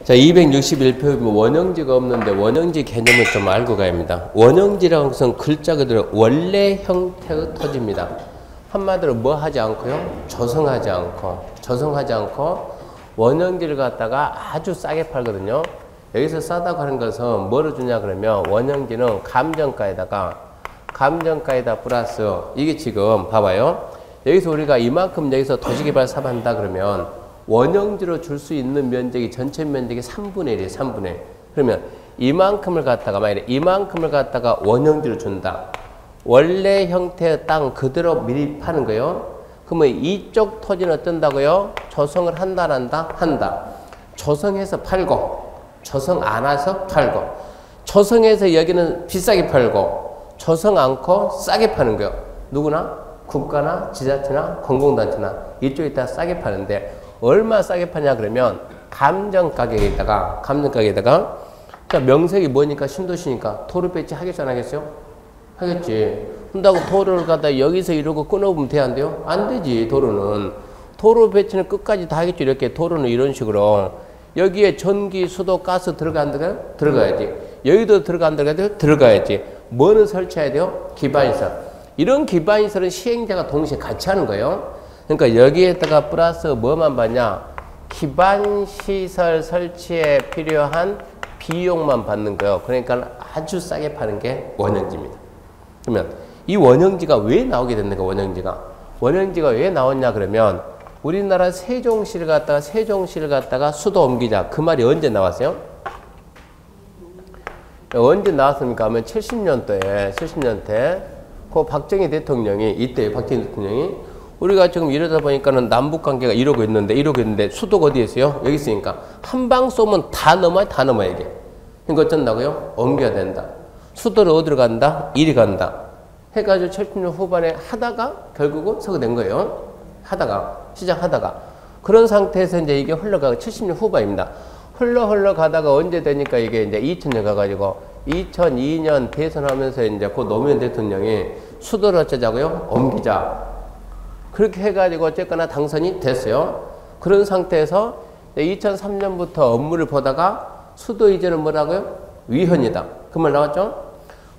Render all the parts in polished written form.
자, 261표 원형지가 없는데 원형지 개념을 좀 알고 가야 합니다. 원형지라는 것은 글자 그대로 원래 형태의 토지입니다. 한마디로 뭐 하지 않고요? 조성하지 않고 원형지를 갖다가 아주 싸게 팔거든요. 여기서 싸다고 하는 것은 뭐를 주냐 그러면 원형지는 감정가에다 플러스 이게 지금 봐봐요. 여기서 우리가 이만큼 여기서 도시개발 사업한다 그러면 원형지로 줄 수 있는 면적이 전체 면적이 3분의 1이에요. 3분의 1. 그러면 이만큼을 갖다가 만약에 이만큼을 갖다가 원형지로 준다. 원래 형태의 땅 그대로 미리 파는 거예요. 그러면 이쪽 토지는 어쩐다고요? 조성을 한다 안 한다? 한다. 조성해서 팔고 조성 안 해서 팔고 조성해서 여기는 비싸게 팔고 조성 않고 싸게 파는 거예요. 누구나? 국가나 지자체나 공공단체나 이쪽에 다 싸게 파는데 얼마 싸게 파냐 그러면 감정가격에다가 자 명색이 뭐니까 신도시니까 도로 배치 하겠어 안 하겠어요? 하겠지. 한다고 도로를 갖다 여기서 이러고 끊어보면 돼 안 돼요? 안 되지. 도로는 도로 배치는 끝까지 다 하겠죠. 이렇게 도로는 이런 식으로 여기에 전기, 수도, 가스 들어간다고요? 들어가야지. 여기도 들어간다고요? 들어가야지. 뭐는 설치해야 돼요? 기반시설. 이런 기반시설은 시행자가 동시에 같이 하는 거예요. 그러니까 여기에다가 플러스 뭐만 받냐? 기반시설 설치에 필요한 비용만 받는 거예요. 그러니까 아주 싸게 파는 게 원형지입니다. 그러면 이 원형지가 왜 나오게 됐는가? 원형지가 왜 나왔냐 그러면 우리나라 세종시를 갖다가 수도 옮기자. 그 말이 언제 나왔어요? 언제 나왔습니까? 하면 70년대 그 박정희 대통령이 이때 박정희 대통령이 우리가 지금 이러다 보니까는 남북 관계가 이러고 있는데 수도가 어디에 있어요? 여기 있으니까 한 방 쏘면 다 넘어야 이게. 그러니까 어쩐다고요? 옮겨야 된다. 수도를 어디로 간다? 이리 간다. 해가지고 70년 후반에 하다가 결국은 서거된 거예요. 시작하다가 그런 상태에서 이제 이게 흘러가고 70년 후반입니다. 흘러가다가 언제 되니까 이게 이제 2000년 가가지고 2002년 대선하면서 이제 그 노무현 대통령이 수도를 어쩌자고요? 옮기자. 그렇게 해가지고 어쨌거나 당선이 됐어요. 그런 상태에서 2003년부터 업무를 보다가 수도 이전은 뭐라고요? 위헌이다. 그 말 나왔죠?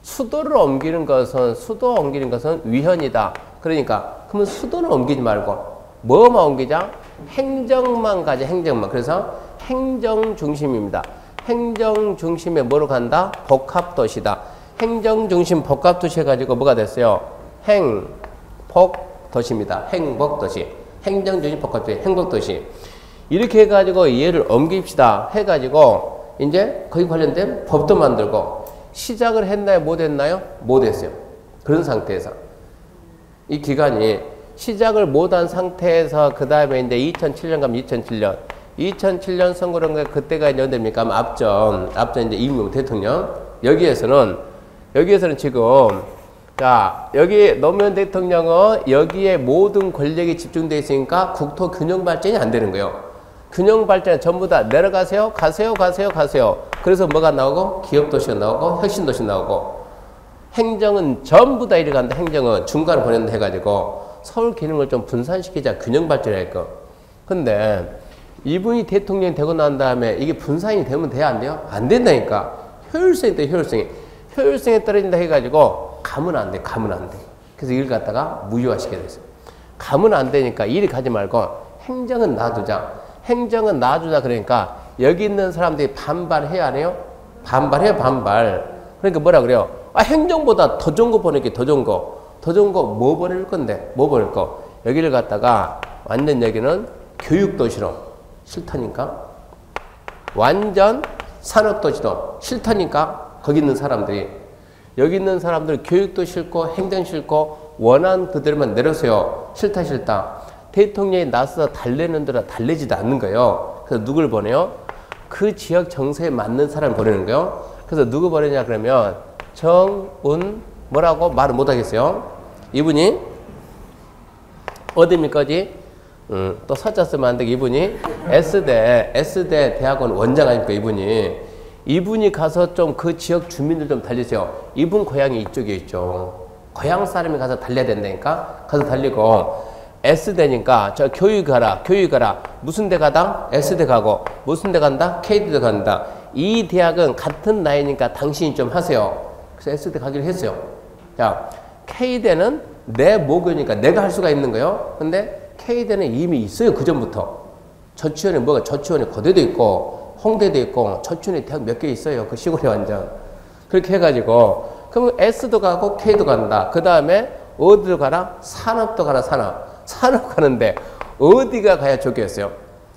수도를 옮기는 것은 위헌이다. 그러니까 그러면 수도는 옮기지 말고 뭐만 옮기자? 행정만 가자. 그래서 행정 중심입니다. 행정 중심에 뭐로 간다? 복합도시다. 행정 중심 복합도시 해가지고 뭐가 됐어요? 행복도시입니다. 행복도시. 행정 중심 복합도시. 행복도시. 이렇게 해가지고 얘를 옮깁시다. 해가지고 이제 거기 관련된 법도 만들고 시작을 했나요? 못 했나요? 못 했어요. 그런 상태에서 이 기간이 시작을 못한 상태에서 그 다음에 이제 2007년 가면 2007년 선거를 한 게 그때가 이제 언제입니까? 앞전 이제 이명박 대통령. 여기에서는 지금 자 여기 노무현 대통령은 여기에 모든 권력이 집중되어 있으니까 국토 균형 발전이 안 되는 거예요. 균형 발전 전부 다 내려가세요. 가세요. 그래서 뭐가 나오고? 기업도시가 나오고 혁신도시 나오고 행정은 전부 다 이리 간다. 행정은 중간을 보낸다 해가지고 서울 기능을 좀 분산시키자. 균형 발전할 거. 근데 이분이 대통령이 되고 난 다음에 이게 분산이 되면 돼야 안 돼요? 안 된다니까. 효율성에 떨어진다 해가지고 가면 안 돼. 그래서 이걸 갖다가 무효화시켜야 됐어요. 가면 안 되니까 이리 가지 말고 행정은 놔두자. 그러니까 여기 있는 사람들이 반발해야 안 해요? 반발해요. 그러니까 뭐라 그래요? 행정보다 더 좋은 거 보낼게. 더 좋은 거 뭐 보낼 건데? 뭐 보낼 거? 여기를 갖다가 완전 여기는 교육도시로 싫다니까. 완전 산업도시로 싫다니까. 거기 있는 사람들이. 여기 있는 사람들 교육도 싫고 행정 싫고 원한 그대로만 내려서요. 싫다. 대통령이 나서서 달래는 데라 달래지도 않는 거예요. 그래서 누굴 보내요? 그 지역 정서에 맞는 사람을 보내는 거예요. 그래서 누구 보내냐 그러면 정운 뭐라고 말을 못 하겠어요. 이분이 어디입니까? 또 서자 쓰면 안 되게 이분이 S대 대학원 원장 아닙니까? 이분이 가서 좀 그 지역 주민들 좀 달리세요. 이분 고향이 이쪽에 있죠. 고향 사람이 가서 달려야 된다니까. 가서 달리고 S대니까 저 교육 가라. 무슨 대 가다? S대 가고. 무슨 대 간다? K대 간다. 이 대학은 같은 나이니까 당신이 좀 하세요. 그래서 S대 가기로 했어요. 자, K대는 내 모교니까 내가 할 수가 있는 거예요. 근데 K대는 이미 있어요. 그 전부터. 저치원에 뭐가 저치원에 고대도 있고 홍대도 있고 저치원에 대학 몇 개 있어요. 그 시골에 완전. 그렇게 해가지고 그러면 S도 가고 K도 간다. 그 다음에 어디로 가라? 산업도 가라. 산업 가는데 어디가 가야 좋겠어요?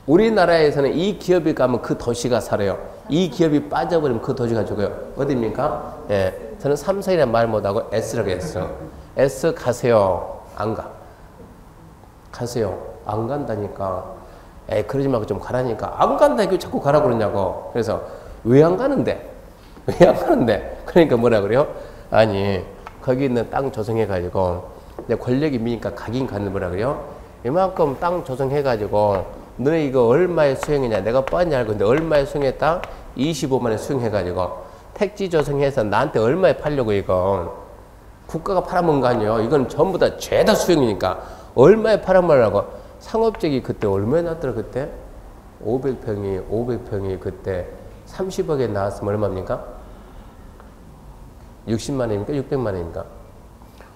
우리나라에서는 이 기업이 가면 그 도시가 살아요. 이 기업이 빠져버리면 그 도시가 죽어요. 어디입니까? 예, 저는 삼성이라는 말 못하고 S라고 했어요. S 가세요. 안 가. 가세요. 안 간다니까. 에이, 그러지 말고 좀 가라니까. 안 간다. 이거 자꾸 가라 그러냐고. 그래서 왜 안 가는데? 왜 안 가는데? 그러니까 뭐라 그래요? 아니, 거기 있는 땅 조성해가지고 내 권력이 미니까 가긴 가는 뭐라 그래요? 이만큼 땅 조성해가지고 너네 이거 얼마에 수행했냐? 내가 뻔히 알고 있는데 얼마에 수행했다? 25만에 수행해가지고 택지 조성해서 나한테 얼마에 팔려고 이거 국가가 팔아먹은 거 아니에요? 이건 전부 다 죄다 수행이니까 얼마에 팔아먹으려고. 상업적이 그때 얼마에 났더라 그때? 500평이 그때 30억에 나왔으면 얼마입니까? 60만 원입니까? 600만 원입니까?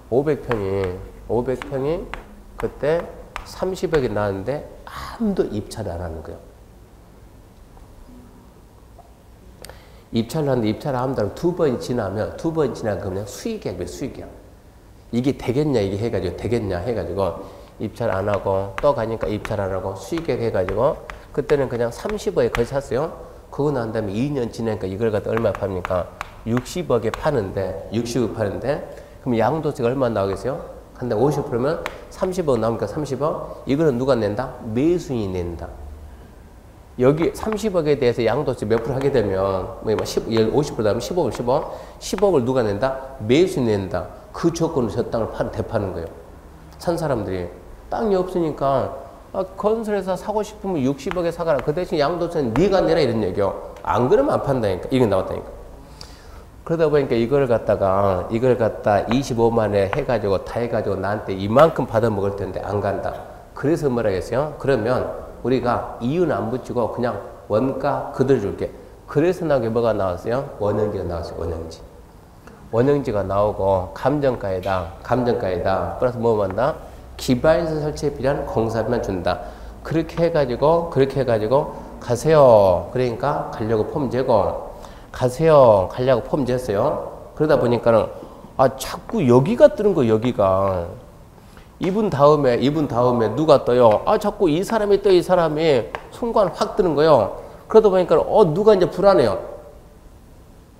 500평이 그때 30억에 나왔는데 아무도 입찰을 안 하는 거예요. 입찰을 하는데 입찰을 한다면 두 번 지나면 그냥 수익이야. 이게 되겠냐 이게 해가지고 되겠냐 해가지고 입찰 안 하고 또 가니까 입찰 안 하고 수익액 해가지고 그때는 그냥 30억에 거의 샀어요. 그거 난 다음에 2년 지나니까 이걸 갖다 얼마 파니까 60억에 파는데 그럼 양도세가 얼마 나오겠어요? 근데 50%면 30억 나오니까 30억. 이거는 누가 낸다? 매수인이 낸다. 여기 30억에 대해서 양도세 몇 프로 하게 되면 50% 나오면 15억을 누가 낸다? 매수인이 낸다. 그 조건으로 저 땅을 되파는 거예요. 산 사람들이 땅이 없으니까 건설회사 사고 싶으면 60억에 사가라. 그 대신 양도세는 네가 내라 이런 얘기요. 안 그러면 안 판다니까. 이게 나왔다니까. 그러다 보니까 이걸 갖다 25만에 해가지고 다 해가지고 나한테 이만큼 받아 먹을 텐데 안 간다. 그래서 뭐라 했어요? 그러면 우리가 이유는 안 붙이고 그냥 원가 그대로 줄게. 그래서 나오게 뭐가 나왔어요? 원형지가 나왔어요. 원형지가 나오고 감정가에다 플러스 뭐 한다? 기반시설 설치에 필요한 공사비만 준다. 그렇게 해가지고 가세요. 그러니까 가려고 폼 재고 가세요. 가려고 폼 쟀어요. 그러다 보니까는 자꾸 여기가 뜨는 거예요. 여기가 이분 다음에 누가 떠요? 자꾸 이 사람이 떠. 이 사람이 순간 확 뜨는 거예요. 그러다 보니까 누가 이제 불안해요.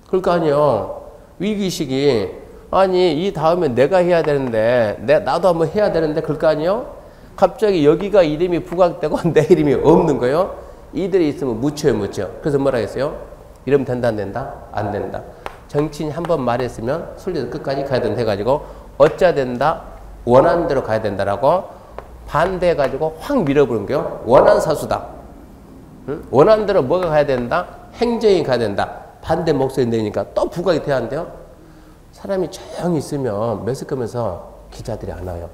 그럴 거 아니에요. 위기의식이 이 다음에 내가 해야 되는데 나도 한번 해야 되는데 그럴 거 아니에요? 갑자기 여기가 이름이 부각되고 내 이름이 없는 거예요. 이들이 있으면 묻혀요. 그래서 뭐라 했어요? 이러면 된다 안 된다? 안 된다. 정치인이 한번 말했으면 순리에서 끝까지 가야 된다 해가지고 어찌해야 된다? 원하는 대로 가야 된다라고 반대해가지고 확 밀어버린 거예요. 원한 사수다. 응? 원하는 대로 뭐가 가야 된다? 행정이 가야 된다. 반대 목소리 내니까 또 부각이 돼야 한대요. 사람이 조용히 있으면 매스컴에서 기자들이 안 와요.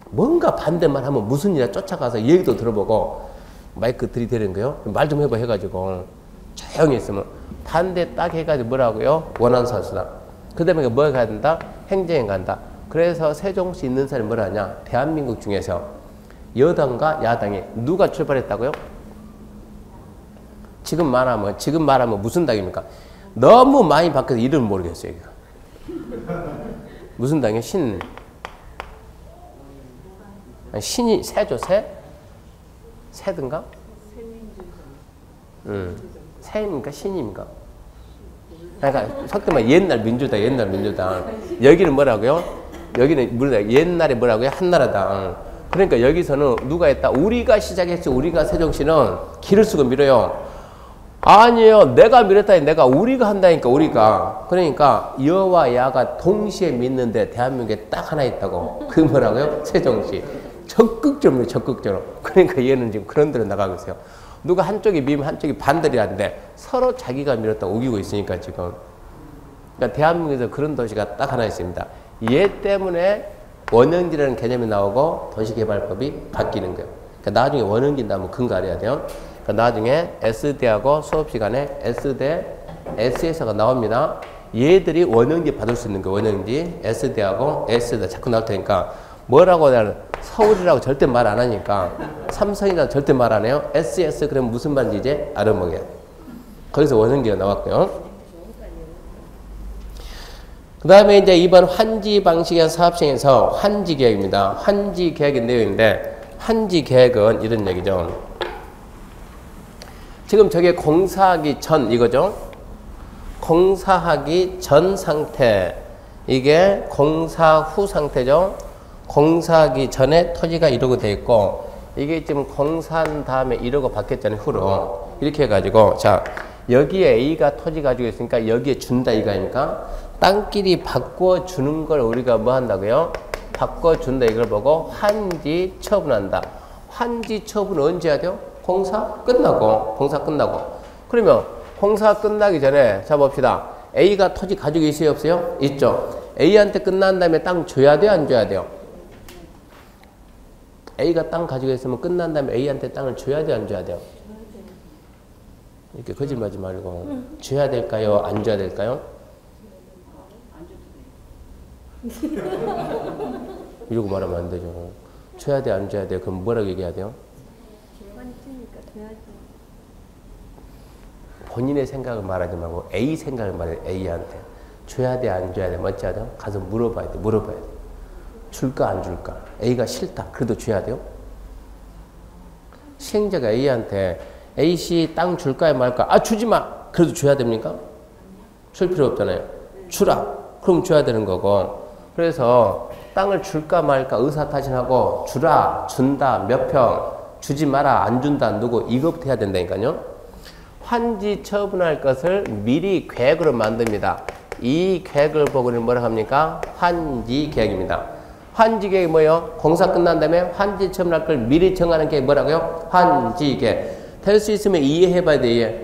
뭔가 반대만 하면 무슨 일이야 쫓아가서 얘기도 들어보고 마이크 들이대는 거예요. 말 좀 해봐 해가지고 조용히 있으면 반대 딱 해가지고 뭐라고요? 원한 사수다. 그 다음에 뭐가 가야 된다? 행정에 간다. 그래서 세종시 있는 사람이 뭐라 하냐? 대한민국 중에서 여당과 야당이 누가 출발했다고요? 지금 말하면 무슨 당입니까? 너무 많이 바뀌어서 이름을 모르겠어요. 무슨 당이에요? 신이 새죠, 새? 새든가? 새입니까? 신입니까? 그러니까 속되면 옛날 민주당. 여기는 뭐라고요? 여기는 옛날에 뭐라고요? 한나라당. 그러니까 여기서는 누가 했다? 우리가 시작했죠. 우리가 세종시는 길을 쓰고 밀어요. 아니에요. 내가 밀었다니 우리가 한다니까 우리가. 그러니까 여와 야가 동시에 믿는데 대한민국에 딱 하나 있다고. 그게 뭐라고요? 세종시. 적극적으로. 그러니까 얘는 지금 그런 데로 나가고 있어요. 누가 한쪽이 밀면 한쪽이 반대를 하는데 서로 자기가 밀었다고 우기고 있으니까 지금. 그러니까 대한민국에서 그런 도시가 딱 하나 있습니다. 얘 때문에 원형지라는 개념이 나오고 도시개발법이 바뀌는 거예요. 그러니까 나중에 원형지 나오면 근거 알아야 돼요. 그러니까 나중에 S대하고 수업 시간에 S대, S에서가 나옵니다. 얘들이 원형지 받을 수 있는 거예요. 원형지 S대하고 S대 자꾸 나올 테니까 뭐라고 나는 서울이라고 절대 말 안 하니까 삼성이라고 절대 말 안 해요. SS 그러면 무슨 말인지 이제 알아보게. 거기서 원형지가 나왔고요. 그 다음에 이제 이번 환지 방식의 사업시행에서 환지 계획입니다. 환지 계획의 내용인데 환지 계획은 이런 얘기죠. 지금 저게 공사하기 전 이거죠. 공사하기 전 상태 이게 공사 후 상태죠. 공사하기 전에 토지가 이러고 돼 있고 이게 지금 공사한 다음에 이러고 바뀌었잖아요. 후로 이렇게 해가지고 자 여기에 A가 토지 가지고 있으니까 여기에 준다 이거니까 땅끼리 바꿔주는 걸 우리가 뭐 한다고요? 바꿔준다 이걸 보고 환지 처분한다. 환지 처분은 언제 해야 돼요? 공사 끝나고. 공사 끝나고. 그러면 공사 끝나기 전에 자 봅시다. A가 토지 가지고 있어요 없어요? 있죠. A한테 끝난 다음에 땅 줘야 돼요 안 줘야 돼요? A가 땅 가지고 있으면 끝난 다음에 A한테 땅을 줘야 돼요 안 줘야 돼요? 이렇게 거짓말하지 말고 줘야 될까요? 안 줘야 될까요? 이러고 말하면 안 되죠. 줘야 돼, 안 줘야 돼? 그럼 뭐라고 얘기해야 돼요? 본인의 생각을 말하지 말고 A 생각을 말해요. A한테. 줘야 돼, 안 줘야 돼? 뭔지 알아요? 가서 물어봐야 돼, 물어봐야 돼. 줄까, 안 줄까? A가 싫다. 그래도 줘야 돼요? 시행자가 A한테 A씨 땅 줄까요, 말까? 아, 주지 마! 그래도 줘야 됩니까? 줄 필요 없잖아요. 주라! 그럼 줘야 되는 거고. 그래서 땅을 줄까 말까 의사타진하고 주라, 준다, 몇 평, 주지 마라, 안 준다, 누구 이것부터 해야 된다니까요. 환지 처분할 것을 미리 계획으로 만듭니다. 이 계획을 보고는 뭐라 합니까? 환지 계획입니다. 환지 계획이 뭐예요? 공사 끝난 다음에 환지 처분할 걸 미리 정하는 게 뭐라고요? 환지 계획. 될 수 있으면 이해해 봐야 돼, 이해.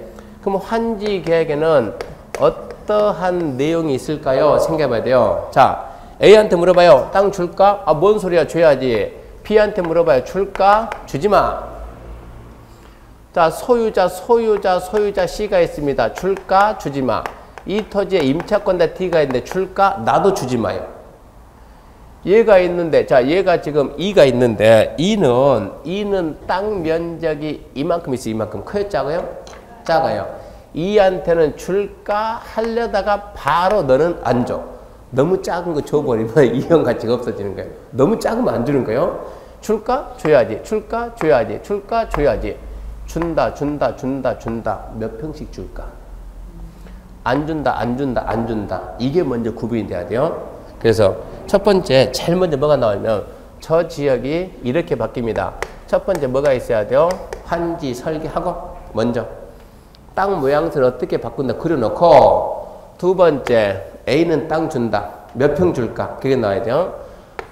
그럼 환지 계획에는 어떠한 내용이 있을까요? 생각해 봐야 돼요. 자, A한테 물어봐요. 땅 줄까? 아, 뭔 소리야? 줘야지. B한테 물어봐요. 줄까? 주지 마. 자, 소유자 C가 있습니다. 줄까? 주지 마. 이 토지에 임차권자 D가 있는데 줄까? 나도 주지 마요. 얘가 있는데, 자, 얘가 지금 E가 있는데, E는 땅 면적이 이만큼 있어요. 이만큼. 커요? 작아요? 작아요. E한테는 줄까? 하려다가 바로 너는 안 줘. 너무 작은 거 줘버리면 이용 가치가 없어지는 거예요. 너무 작으면 안 주는 거예요. 줄까? 줘야지. 줄까? 줘야지. 줄까? 줘야지. 준다. 몇 평씩 줄까? 안 준다. 이게 먼저 구분이 돼야 돼요. 그래서 첫 번째, 제일 먼저 뭐가 나오면 저 지역이 이렇게 바뀝니다. 첫 번째 뭐가 있어야 돼요? 환지 설계하고 먼저 땅 모양새를 어떻게 바꾼다 그려놓고 두 번째 A는 땅 준다. 몇 평 줄까? 그게 나와야 돼요.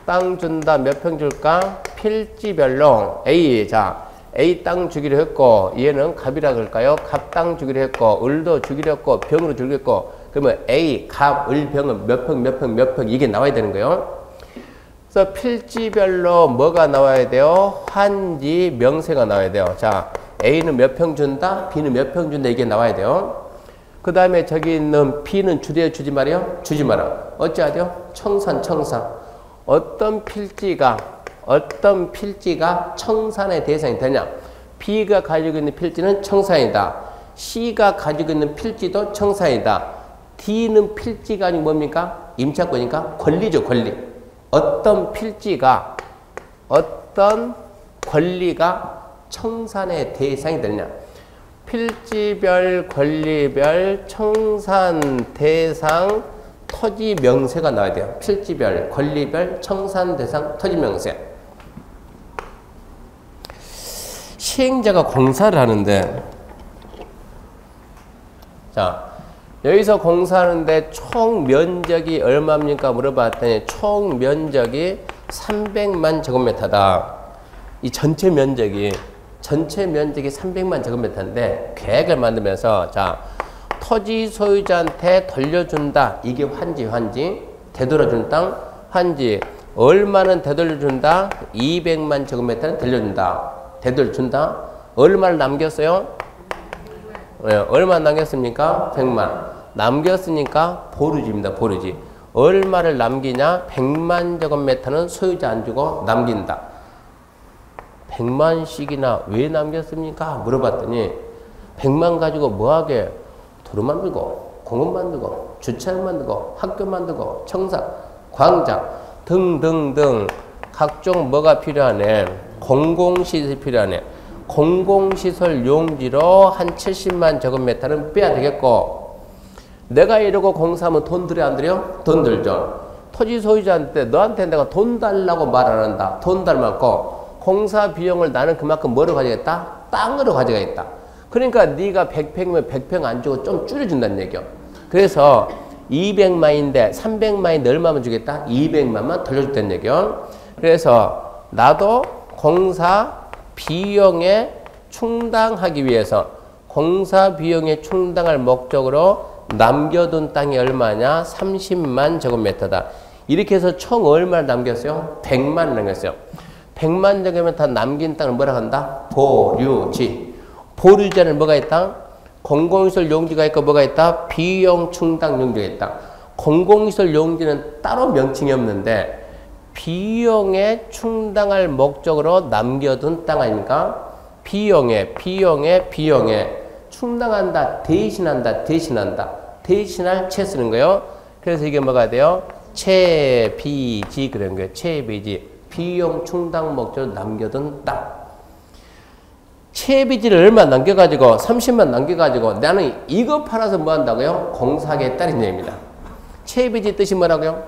땅 준다. 몇 평 줄까? 필지별로 A. 자, A 땅 주기로 했고 얘는 갑이라 그럴까요? 갑 땅 주기로 했고 을도 주기로 했고 병으로 주기로 했고 그러면 A, 갑, 을, 병은 몇 평 이게 나와야 되는 거예요. 그래서 필지별로 뭐가 나와야 돼요? 환지 명세가 나와야 돼요. 자, A는 몇 평 준다? B는 몇 평 준다? 이게 나와야 돼요. 그 다음에 저기 있는 B는 주대요? 주지 말아요? 주지 마라. 어찌해야 돼요? 청산. 어떤 필지가 청산의 대상이 되냐? B가 가지고 있는 필지는 청산이다. C가 가지고 있는 필지도 청산이다. D는 필지가 아니고 뭡니까? 임차권이니까 권리죠, 권리. 어떤 권리가 청산의 대상이 되느냐? 필지별, 권리별, 청산 대상, 토지 명세가 나와야 돼요. 필지별, 권리별, 청산 대상, 토지 명세. 시행자가 공사를 하는데, 자, 여기서 공사하는데 총 면적이 얼마입니까? 물어봤더니 총 면적이 300만 제곱미터다. 이 전체 면적이 300만 제곱미터인데 계획을 만들면서 자, 토지 소유자한테 돌려준다. 이게 환지. 되돌아준 땅 환지. 얼마는 되돌려준다? 200만 제곱미터는 돌려준다. 되돌려준다. 얼마를 남겼어요? 네, 얼마 남겼습니까? 100만. 남겼으니까 보류지입니다. 보류지. 얼마를 남기냐? 100만 제곱미터는 소유자 안 주고 남긴다. 100만씩이나 왜 남겼습니까? 물어봤더니 100만 가지고 뭐하게? 도로 만들고 공원 만들고 주차장 만들고 학교 만들고 청사 광장 등등등 각종 뭐가 필요하네? 공공시설이 필요하네. 공공시설 용지로 한 70만 제곱미터는 빼야 되겠고, 내가 이러고 공사하면 돈 들여 안 들여? 돈 들죠. 토지 소유자한테 너한테 내가 돈 달라고 말 안 한다. 돈 달라고 공사 비용을 나는 그만큼 뭐로 가져가겠다? 땅으로 가져가겠다. 그러니까 네가 100평이면 100평 안 주고 좀 줄여준다는 얘기요. 그래서 200만인데 300만인데 얼마만 주겠다? 200만만 돌려줬다는 얘기요. 그래서 나도 공사 비용에 충당하기 위해서 공사 비용에 충당할 목적으로 남겨둔 땅이 얼마냐? 30만 제곱미터다. 이렇게 해서 총 얼마를 남겼어요? 100만 남겼어요. 100만 제곱미터 남긴 땅을 뭐라 한다? 보류지. 보류지에는 뭐가 있다? 공공시설 용지가 있고 뭐가 있다? 비용 충당 용지가 있다. 공공시설 용지는 따로 명칭이 없는데 비용에 충당할 목적으로 남겨둔 땅 아닙니까? 비용에 충당한다, 대신한다. 대신할 채 쓰는 거예요. 그래서 이게 뭐가 돼요? 채비지 그런 거예요. 채비지. 비용 충당 목적으로 남겨둔 땅. 채비지를 얼마 남겨가지고 30만 남겨가지고 나는 이거 팔아서 뭐 한다고요? 공사하겠다는 얘기입니다. 채비지 뜻이 뭐라고요?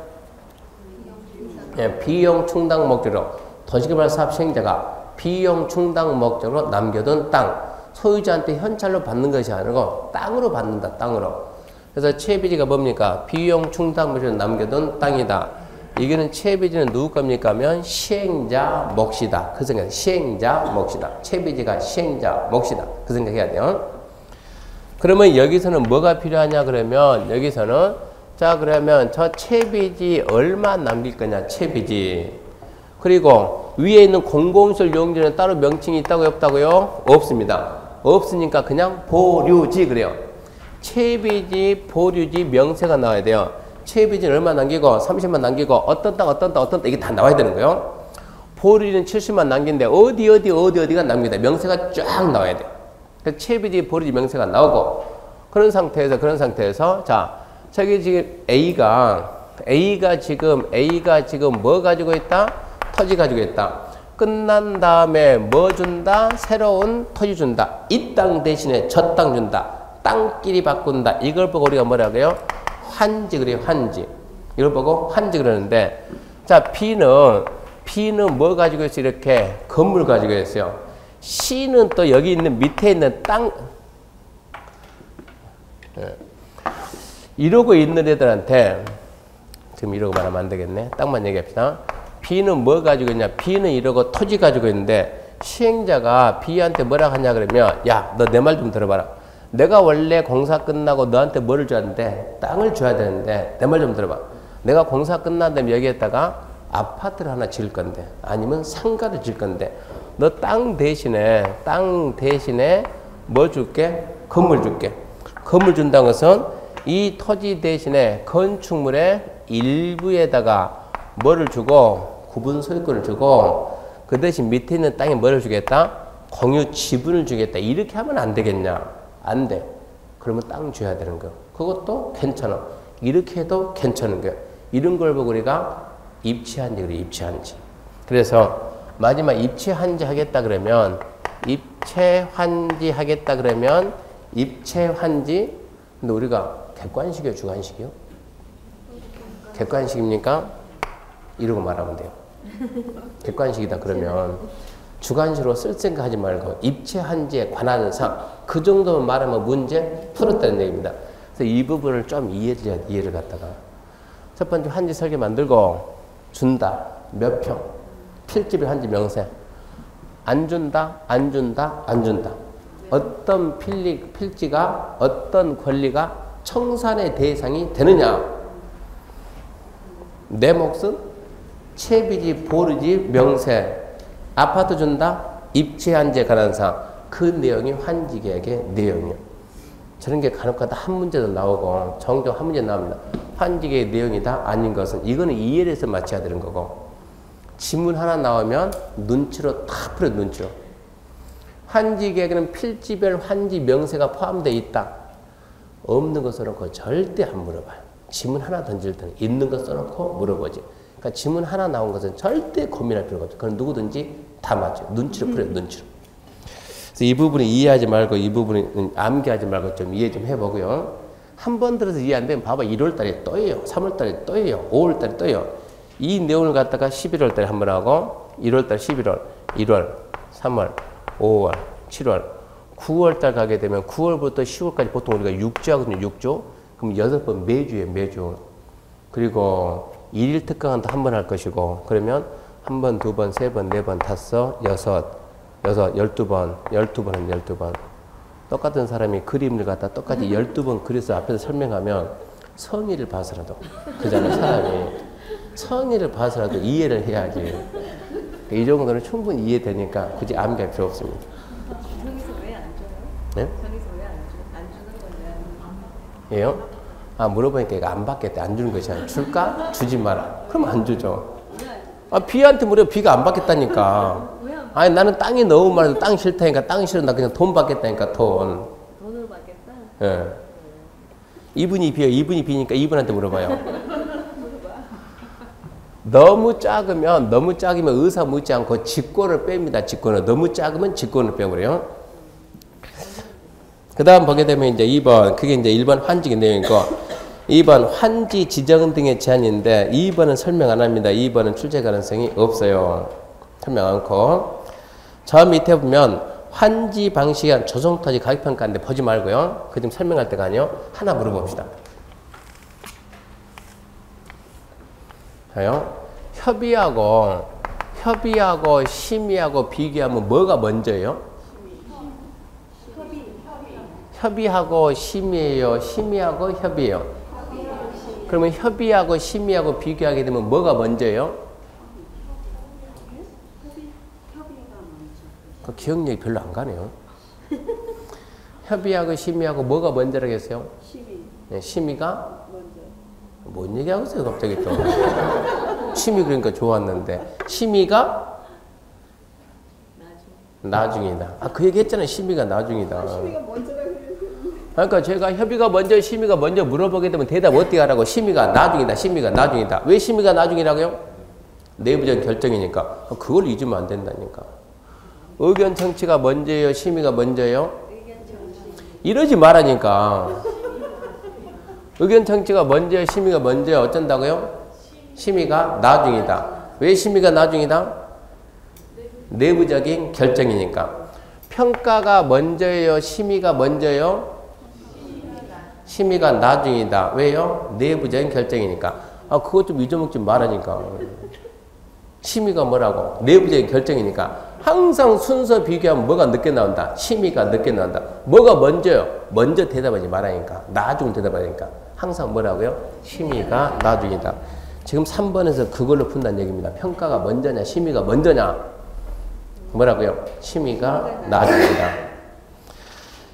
예, 비용 충당 목적으로 도시개발 사업 시행자가 비용 충당 목적으로 남겨둔 땅, 소유자한테 현찰로 받는 것이 아니고 땅으로 받는다. 땅으로. 그래서 채비지가 뭡니까? 비용 충당 목적으로 남겨둔 땅이다. 이거는 채비지는 누구 겁니까? 하면 시행자 몫이다. 그 생각. 시행자 몫이다. 채비지가 시행자 몫이다. 그 생각해야 돼요. 그러면 여기서는 뭐가 필요하냐 그러면 여기서는 자 그러면 저 채비지 얼마 남길 거냐? 채비지. 그리고 위에 있는 공공시설 용지는 따로 명칭이 있다고요? 없다고요? 없습니다. 없으니까 그냥 보류지 그래요. 채비지, 보류지 명세가 나와야 돼요. 채비지는 얼마 남기고 30만 남기고 어떤 땅 이게 다 나와야 되는 거예요. 보류지는 70만 남긴데 어디가 남긴다. 명세가 쫙 나와야 돼요. 그래서 채비지, 보류지 명세가 나오고 그런 상태에서 자 저기 지금 A가 지금 뭐 가지고 있다? 토지 가지고 있다. 끝난 다음에 뭐 준다? 새로운 토지 준다. 이 땅 대신에 저 땅 준다. 땅끼리 바꾼다. 이걸 보고 우리가 뭐라고요? 환지 그래요. 환지. 이걸 보고 환지 그러는데 자 B는 뭐 가지고 있어요? 이렇게 건물 가지고 있어요. C는 또 여기 있는 밑에 있는 땅 이러고 있는 애들한테 지금 이러고 말하면 안 되겠네. 땅만 얘기합시다. B는 뭐 가지고 있냐? B는 이러고 토지 가지고 있는데 시행자가 B한테 뭐라 하냐 그러면 야, 너 내 말 좀 들어봐라. 내가 원래 공사 끝나고 너한테 뭐를 줬는데 땅을 줘야 되는데 내 말 좀 들어봐. 내가 공사 끝난 다음에 여기에다가 아파트를 하나 지을 건데 아니면 상가를 지을 건데 너 땅 대신에 뭐 줄게? 건물 줄게. 건물 준다는 것은 이 토지 대신에 건축물의 일부에다가 뭐를 주고 구분 소유권을 주고 그 대신 밑에 있는 땅에 뭐를 주겠다? 공유 지분을 주겠다. 이렇게 하면 안 되겠냐? 안 돼. 그러면 땅 줘야 되는 거. 그것도 괜찮아. 이렇게 해도 괜찮은 거야. 이런 걸 보고 우리가 입체한지 그래. 입체한지. 그래서 마지막 입체한지 하겠다 그러면 입체한지 근데 우리가 객관식이요, 주관식이요? 객관식입니까? 이러고 말하면 돼요. 객관식이다 그러면 주관식으로 쓸 생각하지 말고 입체한지에 관한 상 그 정도만 말하면 문제 풀었다는 얘기입니다. 그래서 이 부분을 좀 이해를 갖다가 첫 번째 한지 설계 만들고 준다. 몇 평? 필집이 한지 명세. 안 준다. 어떤 필지가 어떤 권리가 청산의 대상이 되느냐. 내 몫은 채비지, 보르지, 명세. 아파트 준다? 입지, 한제, 관한 사항. 그 내용이 환지계획의 내용이에요. 저런 게 간혹가다 한 문제도 나오고 종종 한 문제 나옵니다. 환지계획의 내용이다? 아닌 것은 이거는 이해를 해서 맞춰야 되는 거고 지문 하나 나오면 눈치로 다 풀어 눈치로. 환지계획에는 필지별 환지 명세가 포함되어 있다. 없는 거 써놓고 절대 안 물어봐요. 지문 하나 던질 때는 있는 거 써놓고 물어보지. 그러니까 지문 하나 나온 것은 절대 고민할 필요가 없죠. 그건 누구든지 다 맞죠. 눈치로 풀어요. 눈치로. 그래서 이 부분을 이해하지 말고 이 부분은 암기하지 말고 좀 이해 좀 해보고요. 한 번 들어서 이해 안 되면 봐봐. 1월달에 또예요. 3월달에 또예요. 5월달에 또예요. 이 내용을 갖다가 11월달에 한 번 하고 1월달, 11월, 1월, 3월, 5월, 7월, 9월달 가게 되면 9월부터 10월까지 보통 우리가 6주 하거든요. 6주. 그럼 6번 매주에 매주. 그리고 1일 특강도 한 번 할 것이고 그러면 한 번, 두 번, 세 번, 네 번, 다섯, 여섯, 12번, 12번은 12번. 똑같은 사람이 그림을 갖다 똑같이 12번 그려서 앞에서 설명하면 성의를 봐서라도 그잖아요. 사람이 성의를 봐서라도 이해를 해야지. 이 정도는 충분히 이해되니까 굳이 암기할 필요 없습니다. 저기서 왜 안 줘요? 네? 저기서 왜 안 줘? 안 주는 건데. 예요? 아, 물어보니까 이거 안 받겠대. 안 주는 것이 아니라 줄까? 주지 마라. 그럼 안 주죠. 아, 비한테 물어 비가 안 받겠다니까. 아니, 나는 땅이 너무 많아서 땅 싫다니까. 땅 싫어. 나 그냥 돈 받겠다니까, 돈. 돈으로 받겠다? 예. 이분이 비요. 이분이 비니까 이분한테 물어봐요. 너무 작으면 의사 묻지 않고 직권을 뺍니다. 직권을. 너무 작으면 직권을 빼버려요. 그 다음 보게 되면 이제 2번. 그게 이제 1번 환지의 내용이고 2번 환지 지정 등의 제한인데 2번은 설명 안 합니다. 2번은 출제 가능성이 없어요. 설명 않고. 저 밑에 보면 환지 방식의 조성토지 가격평가인데 보지 말고요. 그 좀 설명할 때가 아니요. 하나 물어봅시다. 협의하고 심의하고 비교하면 뭐가 먼저예요? 협의하고 심의예요? 심의하고 협의예요? 그러면 협의하고 심의하고 비교하게 되면 뭐가 먼저예요? 그 기억력이 별로 안 가네요. 협의하고 심의하고 뭐가 먼저라고 했어요? 심의. 네, 심의가? 먼저. 뭔 얘기하고 있어요, 갑자기 또. 심의 그러니까 좋았는데. 심의가? 나중이다. 아, 그 얘기 했잖아요. 심의가 나중이다. 심의가 먼저라고 그랬어요. 그러니까 제가 협의가 먼저, 심의가 먼저 물어보게 되면 대답 어떻게 하라고? 심의가 나중이다. 심의가 나중이다. 왜 심의가 나중이라고요? 내부적인 결정이니까. 그걸 잊으면 안 된다니까. 의견 청취가 먼저예요? 심의가 먼저예요? 이러지 말라니까. 의견 청취가 먼저예요? 심의가 먼저예요? 어쩐다고요? 심의가 나중이다. 왜 심의가 나중이다? 내부적인 결정이니까. 평가가 먼저예요? 심의가 먼저예요? 심의가 나중이다. 왜요? 내부적인 결정이니까. 아, 그것 좀 잊어먹지 말라니까. 심의가 뭐라고? 내부적인 결정이니까. 항상 순서 비교하면 뭐가 늦게 나온다? 심의가 늦게 나온다. 뭐가 먼저요? 먼저 대답하지 말라니까. 나중 대답하니까. 항상 뭐라고요? 심의가 나중이다. 지금 3번에서 그걸로 푼다는 얘기입니다. 평가가 먼저냐, 심의가 먼저냐. 뭐라고요? 심의가 나중이다.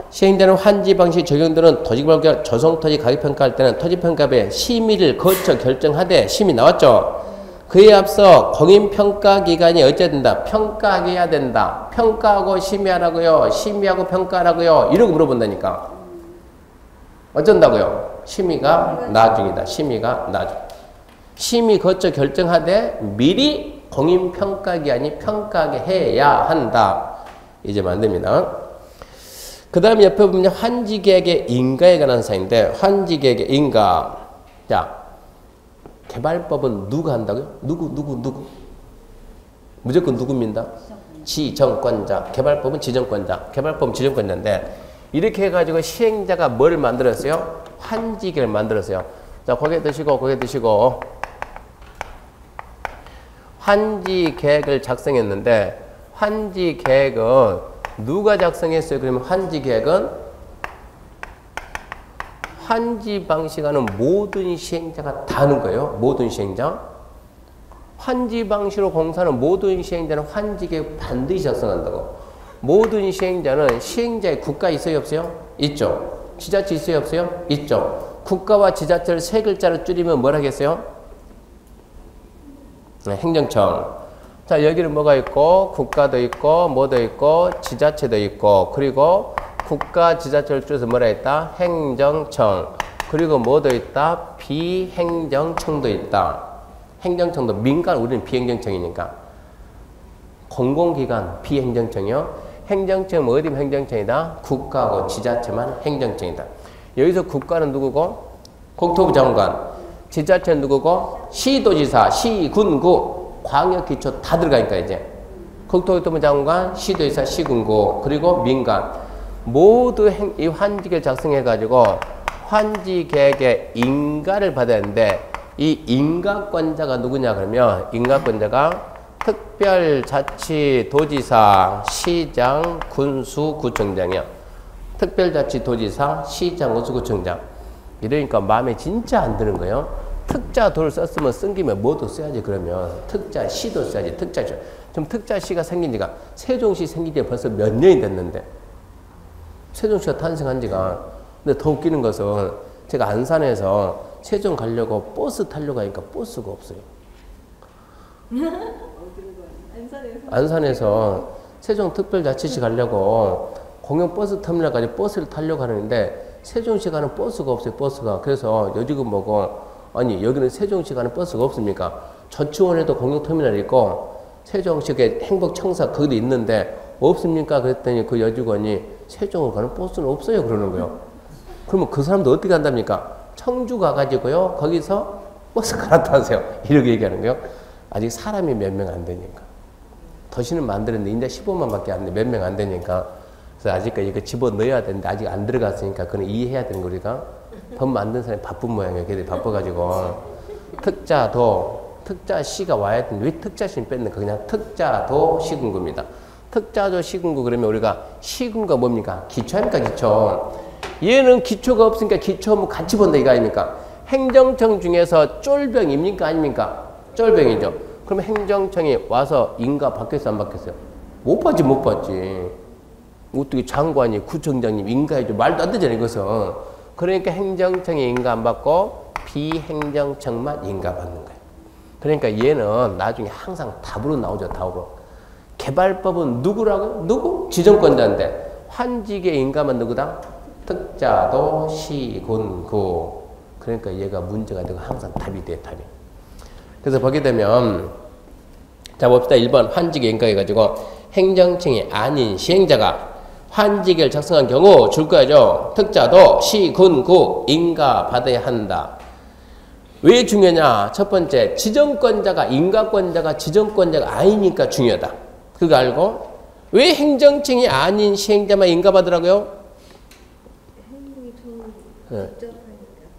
시행되는 환지 방식 적용되는 토지개발 조성토지 가격평가할 때는 토지평가부에 심의를 거쳐 결정하되 심의 나왔죠? 그에 앞서 공인평가기관이 어째야 된다? 평가해야 된다. 평가하고 심의하라고요? 심의하고 평가하라고요? 이러고 물어본다니까. 어쩐다고요? 심의가 나중이다. 심의가 나중. 심의 거쳐 결정하되 미리 공인평가기관이 평가하게 해야 한다. 이제 만듭니다. 그 다음에 옆에 보면 환지계획의 인가에 관한 사항인데 환지계획의 인가. 자, 개발법은 누가 한다고요? 누구? 무조건 누구입니다? 지정권자. 개발법은 지정권자. 개발법은 지정권자인데 이렇게 해가지고 시행자가 뭘 만들었어요? 환지계획을 만들었어요. 자, 고개 드시고 환지계획을 작성했는데 환지계획은 누가 작성했어요? 그러면 환지계획은 환지 방식하는 모든 시행자가 다 하는 거예요. 모든 시행자. 환지 방식으로 공사는 모든 시행자는 환지에 반드시 작성한다고. 모든 시행자는 시행자의 국가 있어요 없어요? 있죠. 지자체 있어요 없어요? 있죠. 국가와 지자체를 세 글자로 줄이면 뭐라 하겠어요? 네, 행정청. 자, 여기는 뭐가 있고 국가도 있고 뭐도 있고 지자체도 있고 그리고 국가 지자체를 줄여서 뭐라 했다? 행정청. 그리고 뭐도 있다? 비행정청도 있다. 행정청도 민간, 우리는 비행정청이니까. 공공기관 비행정청이요. 행정청 어디 행정청이다? 국가하고 지자체만 행정청이다. 여기서 국가는 누구고? 국토부 장관. 지자체는 누구고? 시도지사, 시군구, 광역기초 다 들어가니까 이제. 국토부 장관, 시도지사, 시군구, 그리고 민간. 모두 이 환지계를 작성해가지고 환지계획의 인가를 받아야 되는데 이 인가권자가 누구냐 그러면 인가권자가 특별자치도지사, 시장, 군수, 구청장이야. 특별자치도지사, 시장, 군수, 구청장. 이러니까 마음에 진짜 안 드는 거예요. 특자도를 썼으면 쓴 김에 뭐도 써야지 그러면. 특자시도 써야지. 특자시. 지금 특자시가 생긴 지가 세종시 생긴 지 벌써 몇 년이 됐는데. 세종시가 탄생한 지가. 근데 더 웃기는 것은 제가 안산에서 세종 가려고 버스 타려고 하니까 버스가 없어요. 안산에서 세종특별자치시 가려고 공영버스터미널까지 버스를 타려고 하는데 세종시 가는 버스가 없어요. 버스가. 그래서 여지금 뭐고 아니 여기는 세종시 가는 버스가 없습니까? 저치원에도 공영터미널이 있고 세종시의 행복청사 거기도 있는데 없습니까? 그랬더니 그 여직원이 세종으로 가는 버스는 없어요 그러는 거예요. 그러면 그 사람도 어떻게 한답니까? 청주 가가지고요 거기서 버스 갈아타세요 이렇게 얘기하는 거예요. 아직 사람이 몇 명 안 되니까. 도시는 만드는데 이제 15만 밖에 안 돼. 몇 명 안 되니까. 그래서 아직까지 이거 집어넣어야 되는데 아직 안 들어갔으니까 그건 이해해야 되는 거 우리가. 법 만든 사람이 바쁜 모양이에요. 걔들이 바빠가지고. 특자도, 특자시가 와야 되는데 왜 특자시는 뺐는가? 그냥 특자도 시군구입니다. 특자도 시군구 그러면 우리가 시군구가 뭡니까? 기초 아닙니까? 기초. 얘는 기초가 없으니까 기초 뭐 같이 본다 이거 아닙니까? 행정청 중에서 쫄병입니까? 아닙니까? 쫄병이죠. 그러면 행정청이 와서 인가 받겠어 안 받겠어요? 못 받지 못 받지. 어떻게 장관이 구청장님 인가해줘. 말도 안 되잖아요 이것은. 그러니까 행정청이 인가 안 받고 비행정청만 인가 받는 거예요. 그러니까 얘는 나중에 항상 답으로 나오죠. 답으로. 개발법은 누구라고? 누구? 지정권자인데 환지계 인가만 누구다? 특자도 시군구. 그러니까 얘가 문제가 되고 항상 답이 돼 답이. 그래서 보게 되면 자 봅시다. 1번 환지계 인가해가지고 행정청이 아닌 시행자가 환지계를 작성한 경우 줄 거죠. 특자도 시군구 인가 받아야 한다. 왜 중요하냐? 첫 번째 지정권자가 인가권자가 지정권자가 아니니까 중요하다. 그거 알고 왜 행정청이 아닌 시행자만 인가 받으라고요? 네.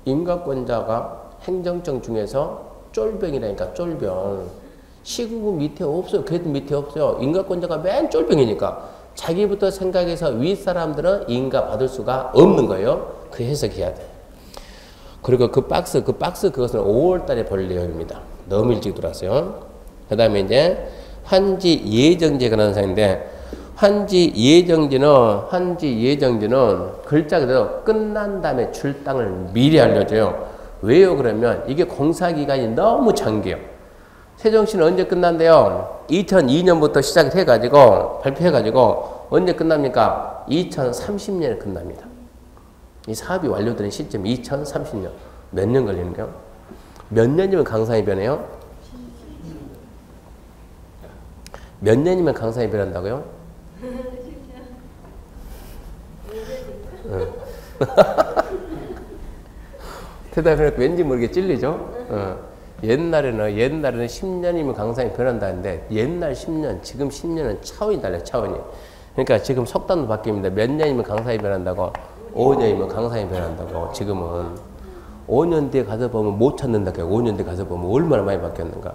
인가권자가 행정청 중에서 쫄병이라니까 쫄병. 시군구 밑에 없어요. 그래도 밑에 없어요. 인가권자가 맨 쫄병이니까 자기부터 생각해서 윗사람들은 인가 받을 수가 없는 거예요. 그 해석해야 돼. 그리고 그 박스 그것은 5월 달에 볼 내용입니다. 너무 일찍 들어왔어요. 그 다음에 이제 환지 예정지에 관한 사항인데 환지 예정지는 글자 그대로 끝난 다음에 줄 땅을 미리 알려줘요. 왜요? 그러면 이게 공사기간이 너무 장기예요. 세종시는 언제 끝난대요? 2002년부터 시작해가지고 발표해가지고 언제 끝납니까? 2030년에 끝납니다. 이 사업이 완료되는 시점이 2030년. 몇 년 걸리는가요? 몇 년이면 강산이 변해요? 몇 년이면 강산이 변한다고요? 대답해놓고 왠지 모르게 찔리죠? 옛날에는 10년이면 강산이 변한다는데 옛날 10년, 지금 10년은 차원이 달라요. 차원이. 그러니까 지금 속단도 바뀝니다. 몇 년이면 강산이 변한다고? 5년이면 강산이 변한다고. 지금은 5년 뒤에 가서 보면 못 찾는다. 5년 뒤에 가서 보면 얼마나 많이 바뀌었는가.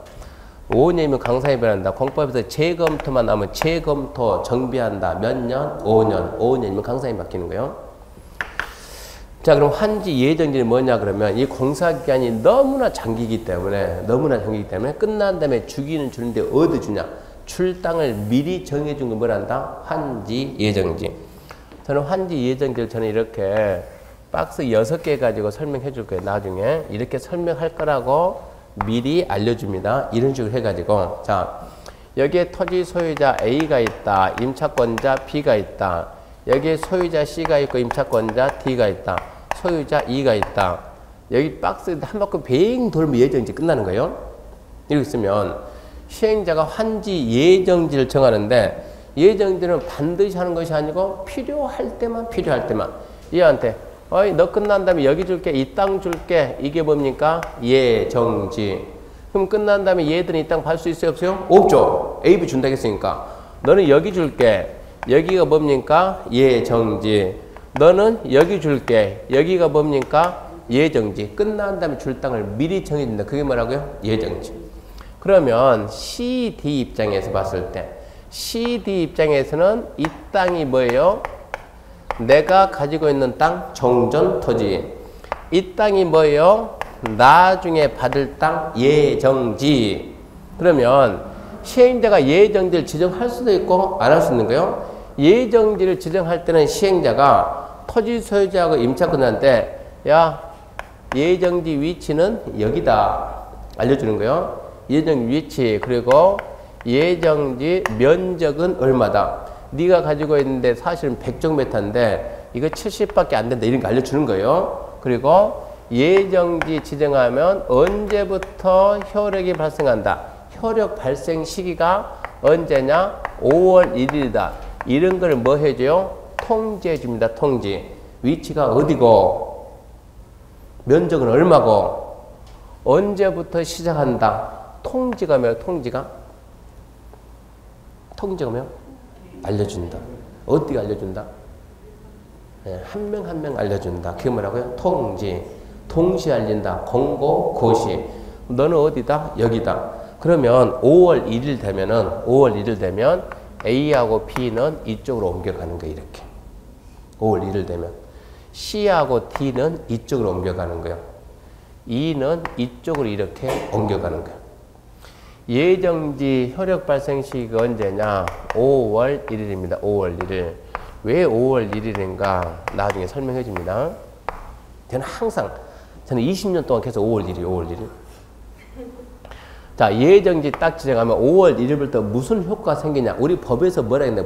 5년이면 강산이 변한다. 공법에서 재검토만 나오면 재검토 정비한다. 몇 년? 5년. 5년이면 강산이 바뀌는 거예요. 자, 그럼 환지 예정지는 뭐냐 그러면 이 공사기간이 너무나 장기이기 때문에 끝난 다음에 주기는 주는데 어디 주냐? 출당을 미리 정해준 건 뭐란다? 환지 예정지. 저는 환지 예정지를 저는 이렇게 박스 6개 가지고 설명해 줄 거예요. 나중에 이렇게 설명할 거라고 미리 알려줍니다. 이런 식으로 해가지고 자, 여기에 토지 소유자 A가 있다. 임차권자 B가 있다. 여기에 소유자 C가 있고 임차권자 D가 있다. 소유자 E가 있다. 여기 박스 한 바퀴 뱅 돌면 예정지 끝나는 거예요. 이렇게 있으면 시행자가 환지 예정지를 정하는데 예정지는 반드시 하는 것이 아니고 필요할 때만 얘한테 어이 너 끝난 다음에 여기 줄게 이 땅 줄게 이게 뭡니까? 예정지. 그럼 끝난 다음에 얘들은 이 땅 받을 수 있어요 없어요? 없죠. A, B 준다고 했으니까 너는 여기 줄게 여기가 뭡니까? 예정지. 너는 여기 줄게 여기가 뭡니까? 예정지. 끝난 다음에 줄 땅을 미리 정해준다. 그게 뭐라고요? 예정지. 그러면 CD 입장에서 봤을 때 CD 입장에서는 이 땅이 뭐예요? 내가 가지고 있는 땅 정전토지. 이 땅이 뭐예요? 나중에 받을 땅 예정지. 그러면 시행자가 예정지를 지정할 수도 있고 안 할 수 있는 거예요. 예정지를 지정할 때는 시행자가 토지 소유자하고 임차권자한테 야 예정지 위치는 여기다 알려주는 거예요. 예정지 위치 그리고 예정지 면적은 얼마다. 네가 가지고 있는데 사실은 100제곱미터인데 이거 70밖에 안 된다. 이런 거 알려주는 거예요. 그리고 예정지 지정하면 언제부터 효력이 발생한다. 효력 발생 시기가 언제냐? 5월 1일이다. 이런 걸 뭐 해줘요? 통지해 줍니다. 통지. 위치가 어디고 면적은 얼마고 언제부터 시작한다. 통지가 뭐야? 통지가 뭐야? 알려준다. 어떻게 알려준다? 네, 한 명 한 명 알려준다. 그게 뭐라고요? 통지. 동시에 알린다. 공고, 고시. 너는 어디다? 여기다. 그러면 5월 1일 되면 A하고 B는 이쪽으로 옮겨가는 거예요. 이렇게. 5월 1일 되면. C하고 D는 이쪽으로 옮겨가는 거예요. E는 이쪽으로 이렇게 옮겨가는 거예요. 예정지 효력 발생 시기가 언제냐? 5월 1일입니다. 5월 1일. 왜 5월 1일인가? 나중에 설명해 줍니다. 저는 20년 동안 계속 5월 1일. 자, 예정지 딱 지정하면 5월 1일부터 무슨 효과가 생기냐? 우리 법에서 뭐라 했나요?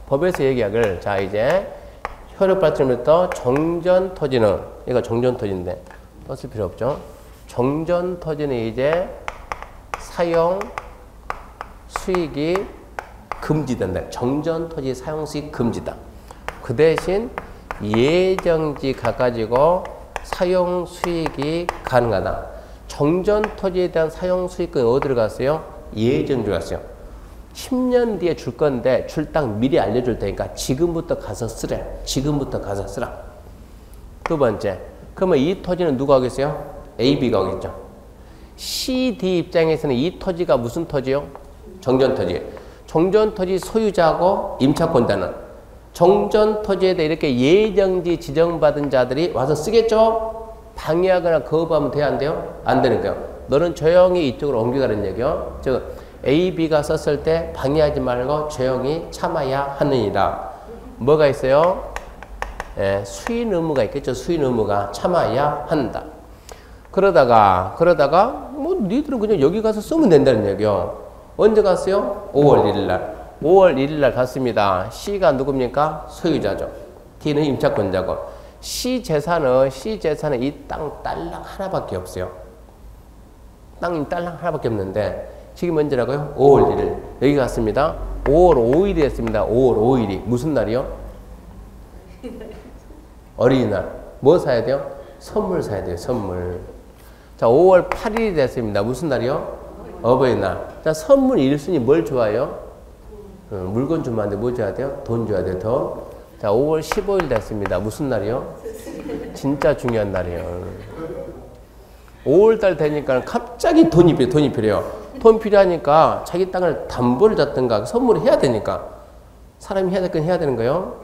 법에서 얘기하기를 자, 이제 효력 발생부터 정전토지는 이거 정전토지인데 떴을 필요 없죠. 정전토지는 이제 사용 수익이 금지된다. 정전토지 사용 수익 금지다. 그 대신 예정지 가가지고 사용 수익이 가능하다. 정전토지에 대한 사용 수익은 어디로 갔어요? 예정지로 갔어요. 10년 뒤에 줄 건데 줄 땅 미리 알려줄 테니까 지금부터 가서 쓰래. 두 번째, 그러면 이 토지는 누가 하겠어요? A, B가 하겠죠. C, D 입장에서는 이 토지가 무슨 토지요? 정전토지. 정전토지 소유자하고 임차권자는 정전토지에 대해 이렇게 예정지 지정받은 자들이 와서 쓰겠죠? 방해하거나 거부하면 돼요? 안 돼요? 안 되는 거예요. 너는 조용히 이쪽으로 옮겨가는 얘기요. 즉 A, B가 썼을 때 방해하지 말고 조용히 참아야 하느니라. 뭐가 있어요? 예, 수인 의무가 있겠죠. 수인 의무가 참아야 한다. 그러다가 뭐 니들은 그냥 여기 가서 쓰면 된다는 얘기요. 언제 갔어요? 5월 1일 날. 5월 1일 날 갔습니다. C가 누굽니까? 소유자죠. D는 임차권자고. C 재산은 이 땅 딸랑 하나밖에 없어요. 땅이 딸랑 하나밖에 없는데 지금 언제라고요? 5월 1일. 여기 갔습니다. 5월 5일이 됐습니다. 5월 5일이. 무슨 날이요? 어린이날. 뭐 사야 돼요? 선물 사야 돼요. 선물. 자, 5월 8일이 됐습니다. 무슨 날이요? 어버이날. 자, 선물 1순위 뭘 좋아해요? 물건 주면 안 돼. 뭐 줘야 돼요? 돈 줘야 돼요. 돈. 자, 5월 15일 됐습니다. 무슨 날이요? 진짜 중요한 날이에요. 5월달 되니까 갑자기 돈이 필요해요. 돈 필요하니까 자기 땅을 담보를 잡든가 선물을 해야 되니까 사람이 해야 될 건 해야 되는 거예요.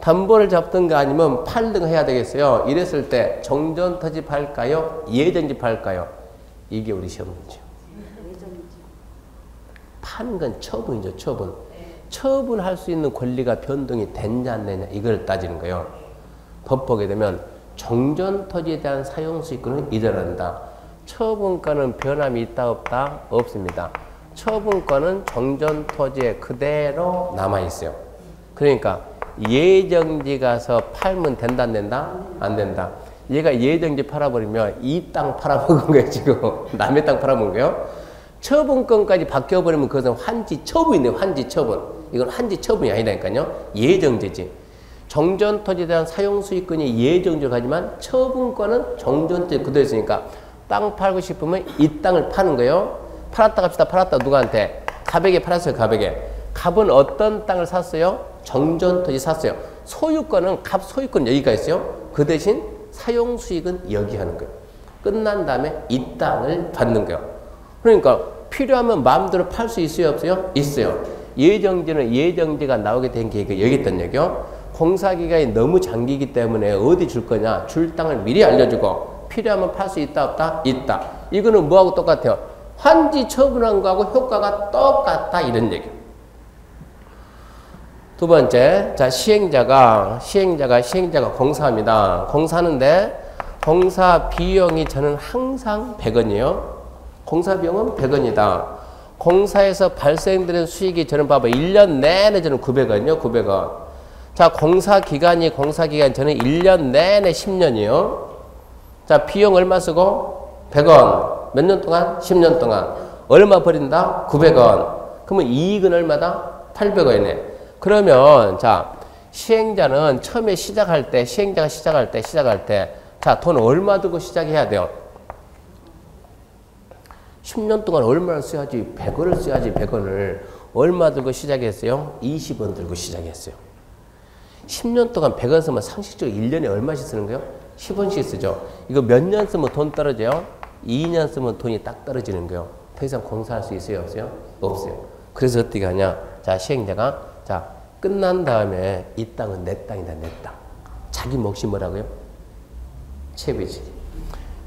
담보를 잡든가 아니면 팔든가 해야 되겠어요. 이랬을 때 정전토지 팔까요? 예정지 팔까요? 이게 우리 시험 문제죠. 파는 건 처분이죠. 처분. 처분할 수 있는 권리가 변동이 됐냐 안 됐냐 이걸 따지는 거예요. 법 보게 되면 정전토지에 대한 사용수익권은 이전한다. 처분권은 변함이 있다 없다? 없습니다. 처분권은 정전토지에 그대로 남아있어요. 그러니까 예정지 가서 팔면 된다 안 된다? 안 된다. 얘가 예정지 팔아버리면 이 땅 팔아먹은 거예요. 지금 남의 땅 팔아먹은 거예요. 처분권까지 바뀌어버리면 그것은 환지 처분이네요. 환지 처분. 이건 환지 처분이 아니라니까요. 예정지지. 정전토지에 대한 사용수익권이 예정지로 가지만 처분권은 정전토지 그대로 있으니까 땅 팔고 싶으면 이 땅을 파는 거예요. 팔았다 갑시다. 팔았다 누구한테? 갑에게 팔았어요. 갑에게. 갑은 어떤 땅을 샀어요? 정전토지 샀어요. 소유권은 갑 소유권 여기가 있어요. 그 대신 사용수익은 여기 하는 거예요. 끝난 다음에 이 땅을 받는 거예요. 그러니까 필요하면 마음대로 팔 수 있어요? 없어요? 있어요. 예정지는 예정지가 나오게 된 계획이 여기 있단 얘기요. 공사기간이 너무 장기이기 때문에 어디 줄 거냐? 줄 땅을 미리 알려주고 필요하면 팔 수 있다 없다? 있다. 이거는 뭐하고 똑같아요? 환지 처분한 거하고 효과가 똑같다 이런 얘기예요. 두 번째, 자 시행자가 공사합니다. 공사하는데 공사 비용이 저는 항상 100원이에요. 공사 비용은 100원이다. 공사에서 발생되는 수익이 저는 봐봐 1년 내내 저는 900원이요. 900원. 자 공사 기간이 저는 1년 내내 10년이요. 자 비용 얼마 쓰고? 100원. 몇 년 동안? 10년 동안. 얼마 버린다? 900원. 그러면 이익은 얼마다? 800원이네. 그러면 자 시행자는 처음에 시작할 때 자 돈 얼마 들고 시작해야 돼요? 10년 동안 얼마를 써야지? 100원을 써야지. 100원을 얼마 들고 시작했어요? 20원 들고 시작했어요. 10년 동안 100원 쓰면 상식적으로 1년에 얼마씩 쓰는 거예요? 10원씩 쓰죠. 이거 몇 년 쓰면 돈 떨어져요? 2년 쓰면 돈이 딱 떨어지는 거예요. 더 이상 공사할 수 있어요? 없어요? 없어요. 그래서 어떻게 하냐? 자 시행자가 자 끝난 다음에 이 땅은 내 땅이다. 내 땅. 자기 몫이 뭐라고요? 채비지.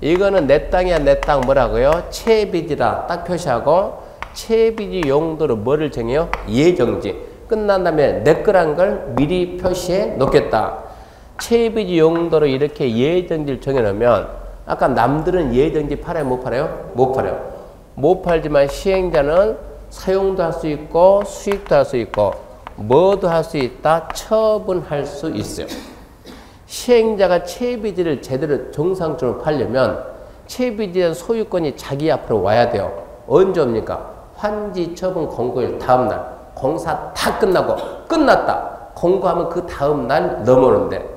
이거는 내 땅이야. 내 땅 뭐라고요? 채비지라 딱 표시하고 채비지 용도로 뭐를 정해요? 예정지. 끝난 다음에 내 거란 걸 미리 표시해 놓겠다. 채비지 용도로 이렇게 예정지를 정해놓으면 아까 남들은 예정지 팔아요? 못 팔아요? 못 팔아요. 못 팔지만 시행자는 사용도 할 수 있고 수익도 할 수 있고 뭐도 할 수 있다. 처분할 수 있어요. 시행자가 채비지를 제대로 정상적으로 팔려면 채비지의 소유권이 자기 앞으로 와야 돼요. 언제 옵니까? 환지 처분 공고일 다음날. 공사 다 끝나고 끝났다. 공고하면 그 다음날 넘어오는데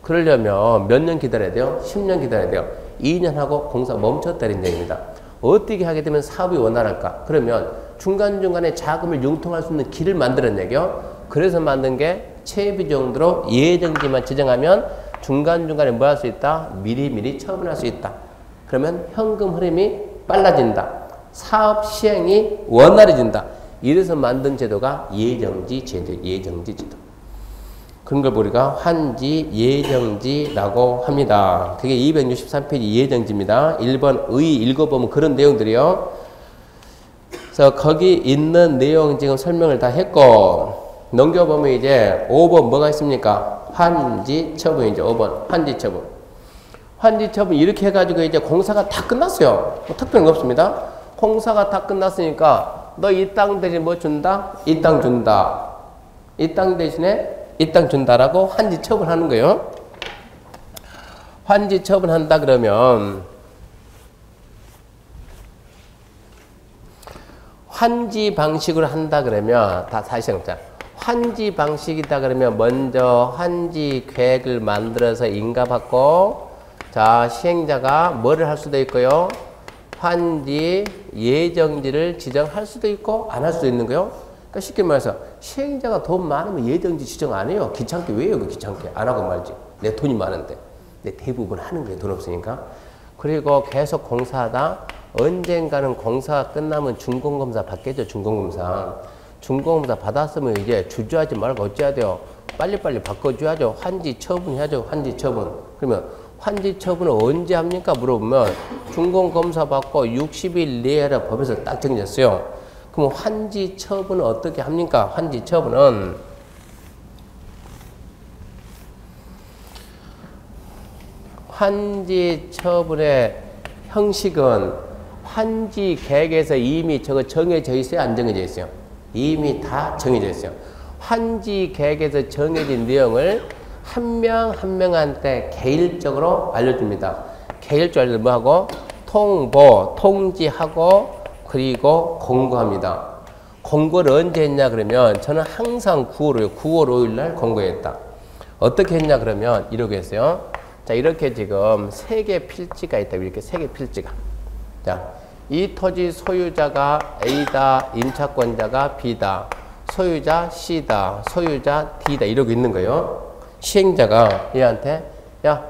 그러려면 몇 년 기다려야 돼요? 10년 기다려야 돼요. 2년 하고 공사 멈췄다는 얘기입니다. 어떻게 하게 되면 사업이 원활할까? 그러면 중간중간에 자금을 융통할 수 있는 길을 만드는 얘기요. 그래서 만든 게 채비 정도로 예정지만 지정하면 중간중간에 뭐 할 수 있다? 미리미리 처분할 수 있다. 그러면 현금 흐름이 빨라진다. 사업 시행이 원활해진다. 이래서 만든 제도가 예정지 제도, 예정지 제도. 그런 걸 우리가 환지 예정지라고 합니다. 그게 263페이지 예정지입니다. 1번 의 읽어보면 그런 내용들이요. 그래서 거기 있는 내용 지금 설명을 다 했고 넘겨보면 이제 5번 뭐가 있습니까? 환지 처분이죠. 5번 환지 처분. 환지 처분 이렇게 해가지고 이제 공사가 다 끝났어요. 뭐 특별한 거 없습니다. 공사가 다 끝났으니까 너 이 땅 대신 뭐 준다? 이 땅 준다. 이 땅 대신에 이 땅 준다라고 환지 처분하는 거예요. 환지 처분한다 그러면 환지 방식으로 한다 그러면 다시 해보자. 환지 방식이다 그러면 먼저 환지 계획을 만들어서 인가받고 자 시행자가 뭐를 할 수도 있고요. 환지 예정지를 지정할 수도 있고 안 할 수도 있는 거요. 그러니까 쉽게 말해서 시행자가 돈 많으면 예정지 지정 안 해요. 귀찮게 왜 해요? 귀찮게 안 하고 말지. 내 돈이 많은데. 근데 대부분 하는 거예요. 돈 없으니까. 그리고 계속 공사하다 언젠가는 공사가 끝나면 준공검사 받겠죠. 준공검사. 준공검사 받았으면 이제 주저하지 말고 어찌해야 돼요? 빨리빨리 바꿔줘야죠. 환지 처분해야죠. 환지 처분. 그러면 환지 처분을 언제 합니까? 물어보면 준공검사 받고 60일 내에 하라 법에서 딱 정해졌어요. 그럼 환지 처분은 어떻게 합니까? 환지 처분은 환지 처분의 형식은 환지 계획에서 이미 저거 정해져 있어요? 안 정해져 있어요? 이미 다 정해져 있어요. 환지 계획에서 정해진 내용을 한 명 한 명한테 개일적으로 알려줍니다. 개일적으로 알려주면 뭐하고? 통보, 통지하고 그리고 공고합니다. 공고를 언제 했냐 그러면 저는 항상 9월 5일 날 공고했다. 어떻게 했냐 그러면 이렇게 했어요. 자, 이렇게 지금 3개 필지가 있다. 이렇게 3개 필지가. 자, 이 토지 소유자가 A다, 임차권자가 B다, 소유자 C다, 소유자 D다 이러고 있는 거예요. 시행자가 얘한테 야,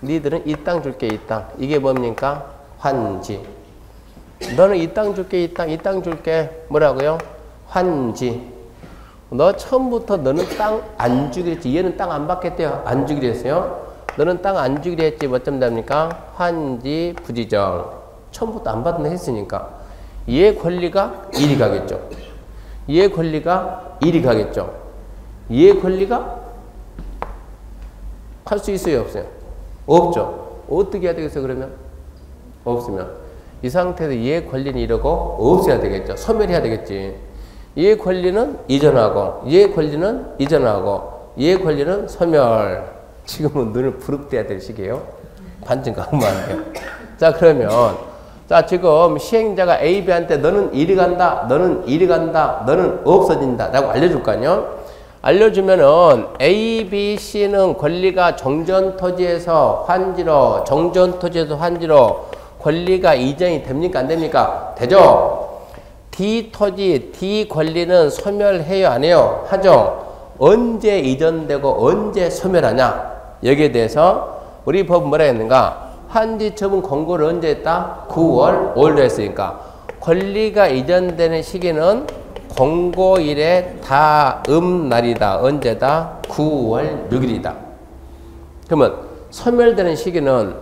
니들은 이 땅 줄게, 이 땅. 이게 뭡니까? 환지. 너는 이 땅 줄게, 이 땅 줄게. 뭐라고요? 환지. 너 처음부터 너는 땅 안 주기로 했지. 얘는 땅 안 받겠대요. 안 주기로 했어요. 너는 땅 안 주기로 했지. 뭐 좀 됩니까? 환지 부지정. 처음부터 안 받는다 했으니까. 얘 권리가 이리 가겠죠. 얘 권리가 이리 가겠죠. 얘 권리가 할 수 있어요, 없어요? 없죠. 어떻게 해야 되겠어요, 그러면? 없으면. 이 상태에서 얘 권리는 이러고 없애야 되겠죠. 소멸해야 되겠지. 얘 권리는 이전하고, 얘 권리는 이전하고, 얘 권리는 소멸. 지금은 눈을 부릅뜨야 될 시기예요. 반증 가면 안 돼요. 자, 그러면, 자, 지금 시행자가 A, B한테 너는 이리 간다, 너는 이리 간다, 너는 없어진다 라고 알려줄 거 아니에요? 알려주면은 A, B, C는 권리가 정전토지에서 환지로, 정전토지에서 환지로 권리가 이전이 됩니까? 안 됩니까? 되죠? D 토지, D 권리는 소멸해요? 안 해요? 하죠? 언제 이전되고 언제 소멸하냐? 여기에 대해서 우리 법은 뭐라 했는가? 환지 처분 공고를 언제 했다? 9월 5일로 했으니까 권리가 이전되는 시기는 공고일의 다음 날이다. 언제다? 9월 6일이다. 그러면 소멸되는 시기는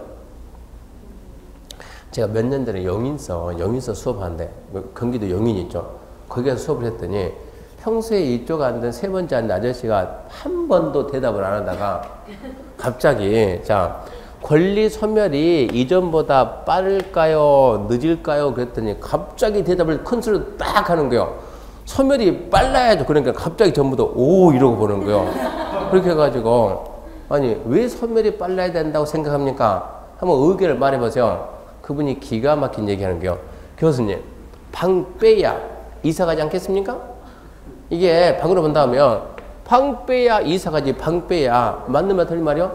제가 몇 년 전에 영인서 수업하는데 경기도 영인 있죠. 거기서 수업을 했더니 평소에 이쪽 앉은 세 번째 앉은 아저씨가 한 번도 대답을 안 하다가 갑자기 자 권리 소멸이 이전보다 빠를까요? 늦을까요? 그랬더니 갑자기 대답을 큰 소리로 딱 하는 거예요. 소멸이 빨라야죠. 그러니까 갑자기 전부 다 오 이러고 보는 거예요. 그렇게 해가지고 아니 왜 소멸이 빨라야 된다고 생각합니까? 한번 의견을 말해보세요. 그분이 기가 막힌 얘기하는 거예요. 교수님 방 빼야 이사 가지 않겠습니까? 이게 방으로 본다면 방 빼야 이사 가지 방 빼야 맞는 말 틀린 말이요?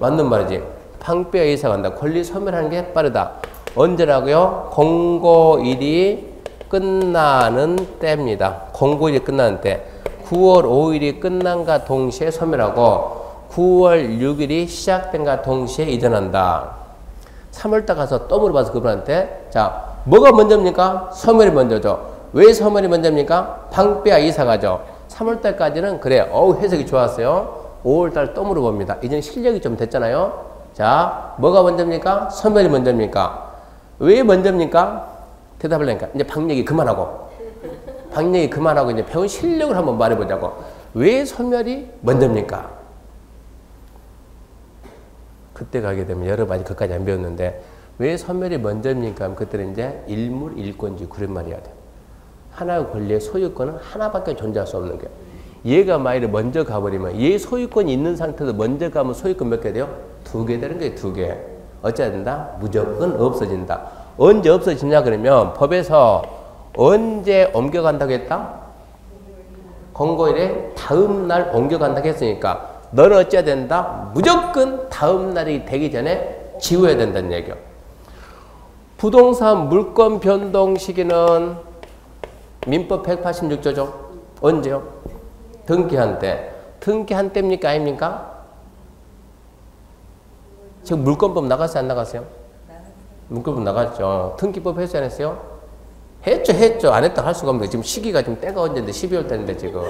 맞는 말이지. 방 빼야 이사 간다. 권리 소멸하는 게 빠르다. 언제라고요? 공고일이 끝나는 때입니다. 공고일이 끝나는 때. 9월 5일이 끝난과 동시에 소멸하고 9월 6일이 시작된과 동시에 이전한다. 3월달 가서 또 물어봐서 그분한테 자 뭐가 먼저입니까? 소멸이 먼저죠. 왜 소멸이 먼저입니까? 방 빼야 이사 가죠. 3월달까지는 그래 해석이 좋았어요. 5월달 또 물어봅니다. 이제 실력이 좀 됐잖아요. 자 뭐가 먼저입니까? 소멸이 먼저입니까? 왜 먼저입니까? 대답을 하니까 이제 방 얘기 그만하고 이제 배운 실력을 한번 말해보자고. 왜 소멸이 먼저입니까? 그때 가게 되면 여러분이 그까지 안 배웠는데 왜 소멸이 먼저입니까? 그때는 이제 일물 일권지 그런 말이야 돼. 하나의 권리의 소유권은 하나밖에 존재할 수 없는 거예요. 얘가 만일에 먼저 가버리면 얘 소유권이 있는 상태에서 먼저 가면 소유권 몇 개 돼요? 2개 되는 거예요. 2개. 어찌해야 된다? 무조건 없어진다. 언제 없어지냐 그러면 법에서 언제 옮겨간다고 했다? 공고일에 다음 날 옮겨간다고 했으니까 너는 어찌해야 된다? 무조건 다음 날이 되기 전에 지워야 된다는 얘기요. 부동산 물권 변동 시기는 민법 186조죠. 언제요? 등기한 때. 등기한 때입니까? 아닙니까? 지금 물권법 나갔어요? 안 나갔어요? 물권법 나갔죠. 등기법 했어요? 안 했어요? 했죠. 안 했다 할 수가 없는 거예요. 지금 시기가 지금 때가 언제인데 12월 달인데 지금.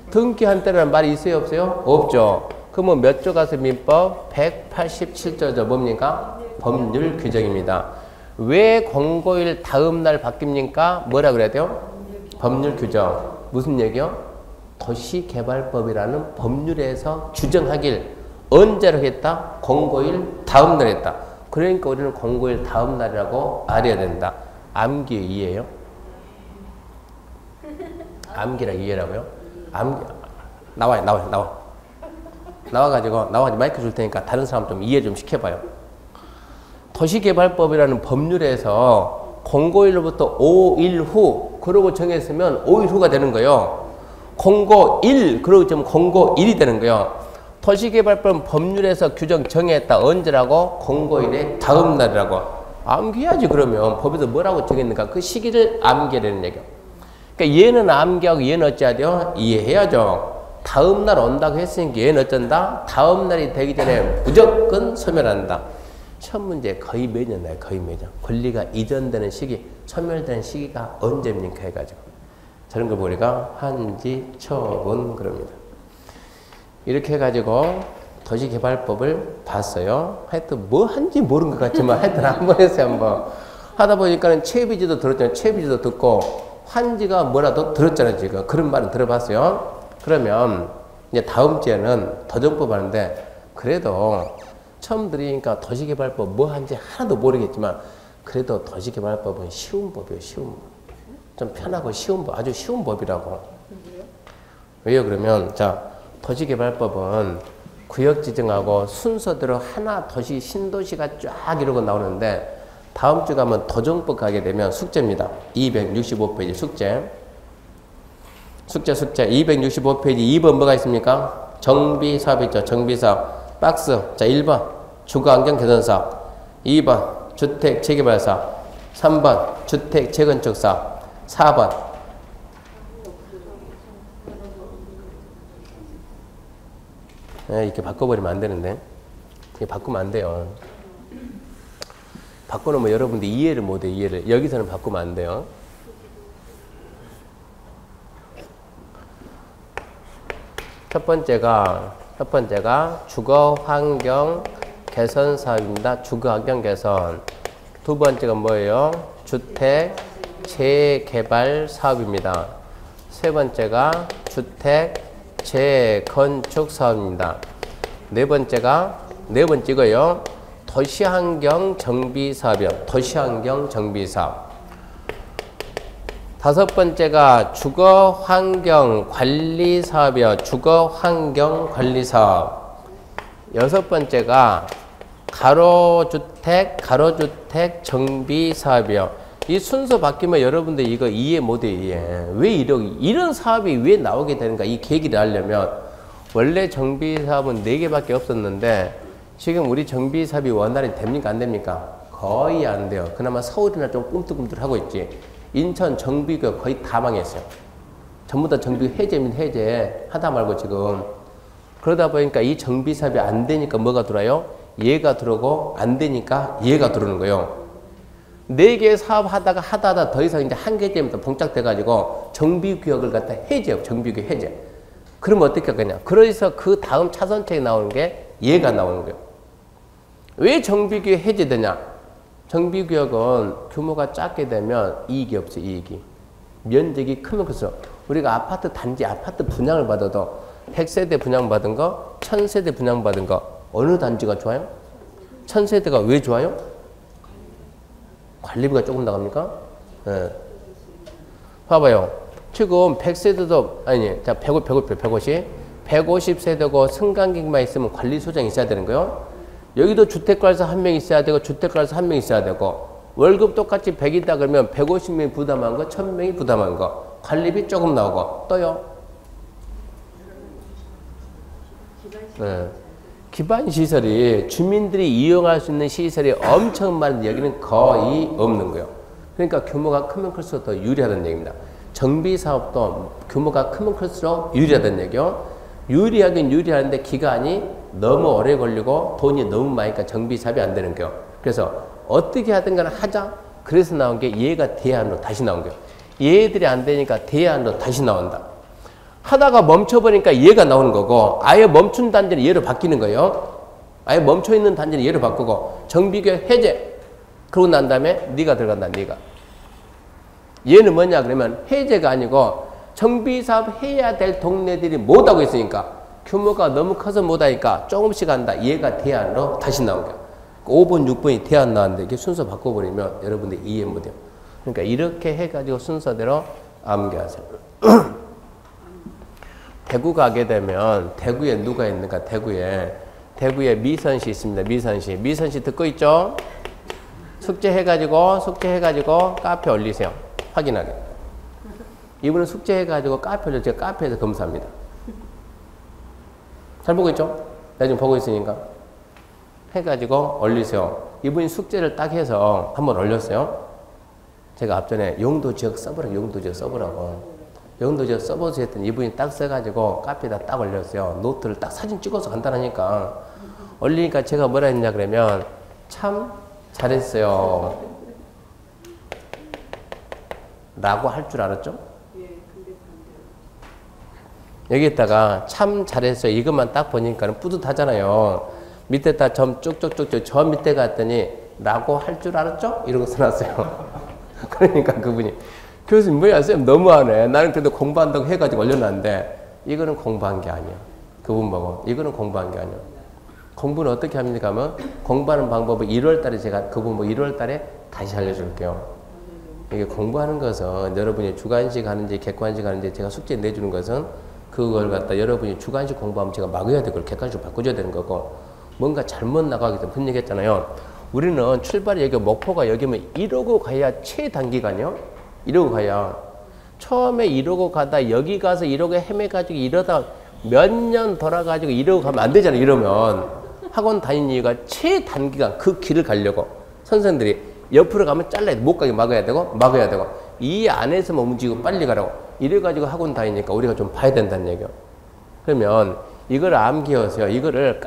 등기한다는 말이 있어요, 없어요? 없죠. 그러면 몇 조 가서 민법? 187조죠. 뭡니까? 법률 규정입니다. 왜 공고일 다음 날 바뀝니까? 뭐라 그래야 돼요? 법률 규정. 무슨 얘기요? 도시개발법이라는 법률에서 규정하길 언제로 했다? 공고일 다음 날 했다. 그러니까 우리는 공고일 다음 날이라고 알아야 된다. 암기 이해요? 암기라 이해라고요? 암기 나와가지고 마이크 줄 테니까 다른 사람 좀 이해 좀 시켜봐요. 도시개발법이라는 법률에서 공고일로부터 5일 후 그러고 정했으면 5일 후가 되는 거예요. 공고일 그러고 좀 공고일이 되는 거예요. 도시개발법 법률에서 규정 정했다. 언제라고? 공고일의 다음 날이라고. 암기해야지. 그러면 법에서 뭐라고 정했는가 그 시기를 암기하는 얘기예요. 그러니까 얘는 암기하고 얘는 어찌해야 돼요? 이해해야죠. 다음 날 온다고 했으니까 얘는 어쩐다? 다음 날이 되기 전에 무조건 소멸한다. 첫 문제 거의 매년 나요. 거의 매년. 권리가 이전되는 시기, 소멸되는 시기가 언제입니까? 해가지고. 저런 걸 우리가 한지 처분 그럽니다. 이렇게 해가지고 도시개발법을 봤어요. 하여튼 뭐 한지 모르는 것 같지만 하여튼 한번 했어요. 한번. 하다 보니까는 채비지도 들었잖아요. 채비지도 듣고 환지가 뭐라도 들었잖아요. 지금. 그런 말은 들어봤어요. 그러면 이제 다음 주에는 도정법 하는데 그래도 처음 들으니까 도시개발법 뭐 한지 하나도 모르겠지만 그래도 도시개발법은 쉬운 법이에요. 쉬운 법. 좀 편하고 쉬운 법. 아주 쉬운 법이라고. 왜요? 그러면 자 도시개발법은 구역 지정하고 순서대로 하나 도시 신도시가 쫙 이러고 나오는데 다음 주 가면 도정법 가게 되면 숙제입니다. 265페이지 숙제 265페이지 2번 뭐가 있습니까? 정비사업 있죠. 정비사업 박스. 자 1번 주거환경 개선사업 2번 주택 재개발사업 3번 주택 재건축사업 4번 이렇게 바꿔버리면 안 되는데 이렇게 바꾸면 안 돼요. 바꿔놓으면 여러분들 이해를 못해. 이해를. 여기서는 바꾸면 안 돼요. 첫 번째가 주거환경 개선 사업입니다. 주거환경 개선. 두 번째가 뭐예요? 주택 재개발 사업입니다. 세 번째가 주택 재건축 사업입니다. 네 번째가요. 도시환경 정비 사업이요. 도시환경 정비 사업. 다섯 번째가 주거환경 관리 사업이요. 주거환경 관리 사업. 여섯 번째가 가로주택 정비 사업이요. 이 순서 바뀌면 여러분들 이거 이해 못해. 이해. 왜 이런 사업이 왜 나오게 되는가 이 계기를 알려면 원래 정비 사업은 4개밖에 없었는데 지금 우리 정비 사업이 원활히 됩니까? 안 됩니까? 거의 안 돼요. 그나마 서울이나 좀 꿈틀꿈틀하고 있지. 인천 정비가 거의 다 망했어요. 전부 다 정비 해제 하다 말고 지금. 그러다 보니까 이 정비 사업이 안 되니까 뭐가 들어와요? 얘가 들어오고 안 되니까 얘가 들어오는 거예요. 4개 사업 하다가 더 이상 이제 한계점부터 봉착돼가지고 정비구역을 갖다 해제해요. 정비구역 해제. 그러면 어떻게 하겠냐. 그래서 그 다음 차선책에 나오는 게 얘가 나오는 거예요. 왜 정비구역 해제되냐. 정비구역은 규모가 작게 되면 이익이 없어요. 이익이. 면적이 크면 클수록 우리가 아파트 단지 아파트 분양을 받아도 100세대 분양받은 거 1000세대 분양받은 거 어느 단지가 좋아요? 1000세대가 왜 좋아요? 관리비가 조금 나갑니까? 네. 봐봐요. 지금 100세대도, 아니, 자, 150세대고 승강기만 있으면 관리소장이 있어야 되는 거예요. 여기도 주택가에서 한 명 있어야 되고, 주택가에서 한 명 있어야 되고, 월급 똑같이 100이다 그러면 150명이 부담한 거, 1000명이 부담한 거, 관리비 조금 나오고, 또요. 네. 기반시설이 주민들이 이용할 수 있는 시설이 엄청 많은데 여기는 거의 없는 거예요. 그러니까 규모가 크면 클수록 더 유리하다는 얘기입니다. 정비사업도 규모가 크면 클수록 유리하다는 얘기요. 유리하긴 유리한데 기간이 너무 오래 걸리고 돈이 너무 많으니까 정비사업이 안 되는 거예요. 그래서 어떻게 하든 간에 하자. 그래서 나온 게 얘가 대안으로 다시 나온 거예요. 얘들이 안 되니까 대안으로 다시 나온다. 하다가 멈춰버리니까 얘가 나오는 거고, 아예 멈춘 단지는 얘로 바뀌는 거예요. 아예 멈춰있는 단지는 얘로 바꾸고, 정비교 해제. 그러고 난 다음에 네가 들어간다, 네가. 얘는 뭐냐 그러면 해제가 아니고 정비사업 해야 될 동네들이 못하고 있으니까 규모가 너무 커서 못하니까 조금씩 한다. 얘가 대안으로 다시 나온 거예요. 5번, 6번이 대안 나왔는데 이게 순서 바꿔버리면 여러분들 이해 못해요. 그러니까 이렇게 해가지고 순서대로 암기하세요. 대구 가게 되면 대구에 누가 있는가? 대구에 미선씨 있습니다. 미선씨 듣고 있죠? 숙제해가지고 카페 올리세요. 확인하게. 이분은 숙제해가지고 카페 올려 제가 카페에서 검사합니다. 잘 보고 있죠? 내가 지금 보고 있으니까. 해가지고 올리세요. 이분이 숙제를 딱 해서 한번 올렸어요. 제가 앞전에 용도지역 써보라고. 용도지역 써보세요 했더니 이분이 딱 써가지고 카페에다 딱 올렸어요. 노트를 딱 사진 찍어서 간단하니까. 올리니까 제가 뭐라 했냐 그러면 참 잘했어요. 라고 할 줄 알았죠? 여기에다가 참 잘했어요. 이것만 딱 보니까 뿌듯하잖아요. 밑에다 점 쭉쭉쭉쭉 저 밑에 갔더니 라고 할 줄 알았죠? 이러고 써놨어요. 그러니까 그분이 교수님 뭐야 쌤 너무하네. 나는 그래도 공부한다고 해가지고 올려놨는데 이거는 공부한 게 아니야. 그분 보고 이거는 공부한 게 아니야. 공부는 어떻게 합니까 하면 공부하는 방법을 1월달에 제가 그분 뭐 1월달에 다시 알려줄게요. 이게 공부하는 것은 여러분이 주관식 하는지 객관식 하는지 제가 숙제 내주는 것은 그걸 갖다 여러분이 주관식 공부하면 제가 막아야 되고 객관식으로 바꿔줘야 되는 거고 뭔가 잘못 나가기 때문에 그런 얘기 했잖아요. 우리는 출발이 여기 목표가 여기면 이러고 가야 최단기간이요. 이러고 가야 처음에 이러고 가다 여기 가서 이러고 헤매가지고 이러다 몇 년 돌아가지고 이러고 가면 안 되잖아요. 이러면 학원 다니는 이유가 최단기간 그 길을 가려고 선생님들이 옆으로 가면 잘라야 돼. 못 가게 막아야 되고 이 안에서만 움직이고 빨리 가라고 이래가지고 학원 다니니까 우리가 좀 봐야 된다는 얘기예요. 그러면 이걸 암기하세요. 이거를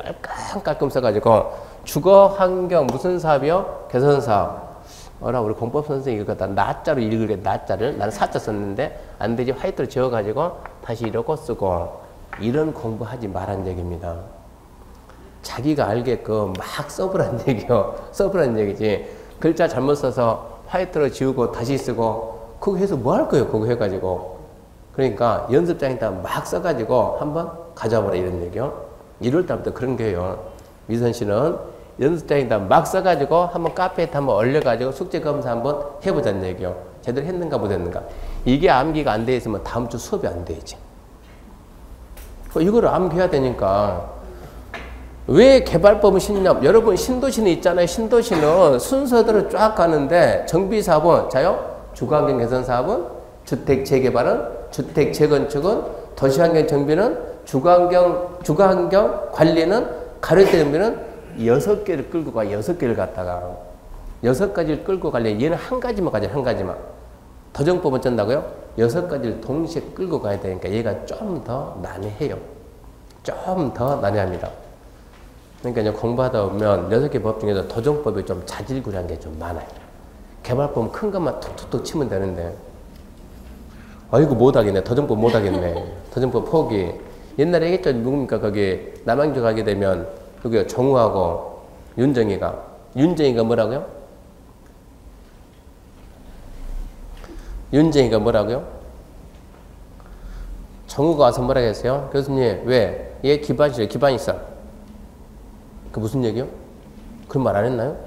깔끔 써가지고 주거 환경 무슨 사업이요? 개선 사업. 우리 공법 선생님이 이거 갖다 나자로 읽으래. 나자를 나는 사자 썼는데 안 되지. 화이트로 지워가지고 다시 이러고 쓰고 이런 공부하지 말란 얘기입니다. 자기가 알게끔 막 써보란 얘기요. 써보란 얘기지. 글자 잘못 써서 화이트로 지우고 다시 쓰고 그거 해서 뭐 할 거예요? 그거 해가지고. 그러니까 연습장에다 막 써가지고 한번 가져와보라 이런 얘기요. 1월달부터 그런 거예요. 미선 씨는 연습장에다 막 써가지고 한번 카페에 한번 올려가지고 숙제 검사 한번 해보자는 얘기요. 제대로 했는가 못했는가. 이게 암기가 안 돼 있으면 다음 주 수업이 안 되지. 이거를 암기해야 되니까. 왜 개발법은 신념? 여러분 신도시는 있잖아요. 신도시는 순서대로 쫙 가는데 정비사업은 자요? 주거환경 개선 사업은 주택 재개발은 주택 재건축은 도시환경 정비는 주거환경 관리는 가로대 정비는 6개를 끌고 가. 6개를 갖다가 6가지를 끌고 가려면 얘는 한 가지만 가잖아요. 한 가지만. 도정법은 쩐다고요? 6가지를 동시에 끌고 가야 되니까 얘가 좀 더 난해해요. 좀 더 난해합니다. 그러니까 이제 공부하다 보면 6개 법 중에서 도정법이 좀 자질구레한 게 좀 많아요. 개발법 큰 것만 툭툭툭 치면 되는데 아이고 못하겠네. 도정법 못하겠네. 도정법 포기. 옛날에 얘기했죠. 누굽니까? 거기 남양주 가게 되면 그게 정우하고 윤정이가 뭐라고요? 윤정이가 뭐라고요? 정우가 와서 뭐라고 했어요? 교수님 왜? 얘 기반 있어. 그 무슨 얘기요? 그런 말 안 했나요?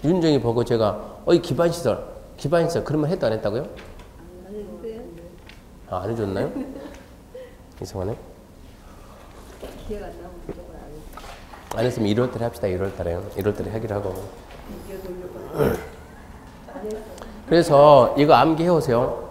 윤정이 보고 제가 기반시설 그런 말 해도 안 했다고요? 아, 안 해줬나요? 이상하네. 기억 안 나면 무조건 안 해. 안 했으면 1월달에 합시다. 1월달에 하기로 하고. 그래서 이거 암기해 오세요.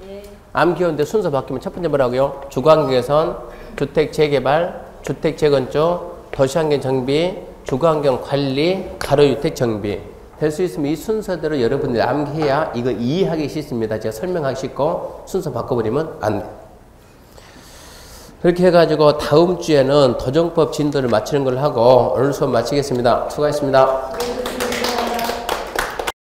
예. 암기하는데 순서 바뀌면 첫 번째 뭐라고요? 주거환경 개선, 주택 재개발, 주택 재건축, 도시환경 정비, 주거환경 관리, 가로주택 정비. 될 수 있으면 이 순서대로 여러분들이 암기해야 이거 이해하기 쉽습니다. 제가 설명하기 쉽고 순서 바꿔버리면 안 돼. 그렇게 해가지고 다음 주에는 도정법 진도를 마치는 걸 하고 오늘 수업 마치겠습니다. 수고하셨습니다.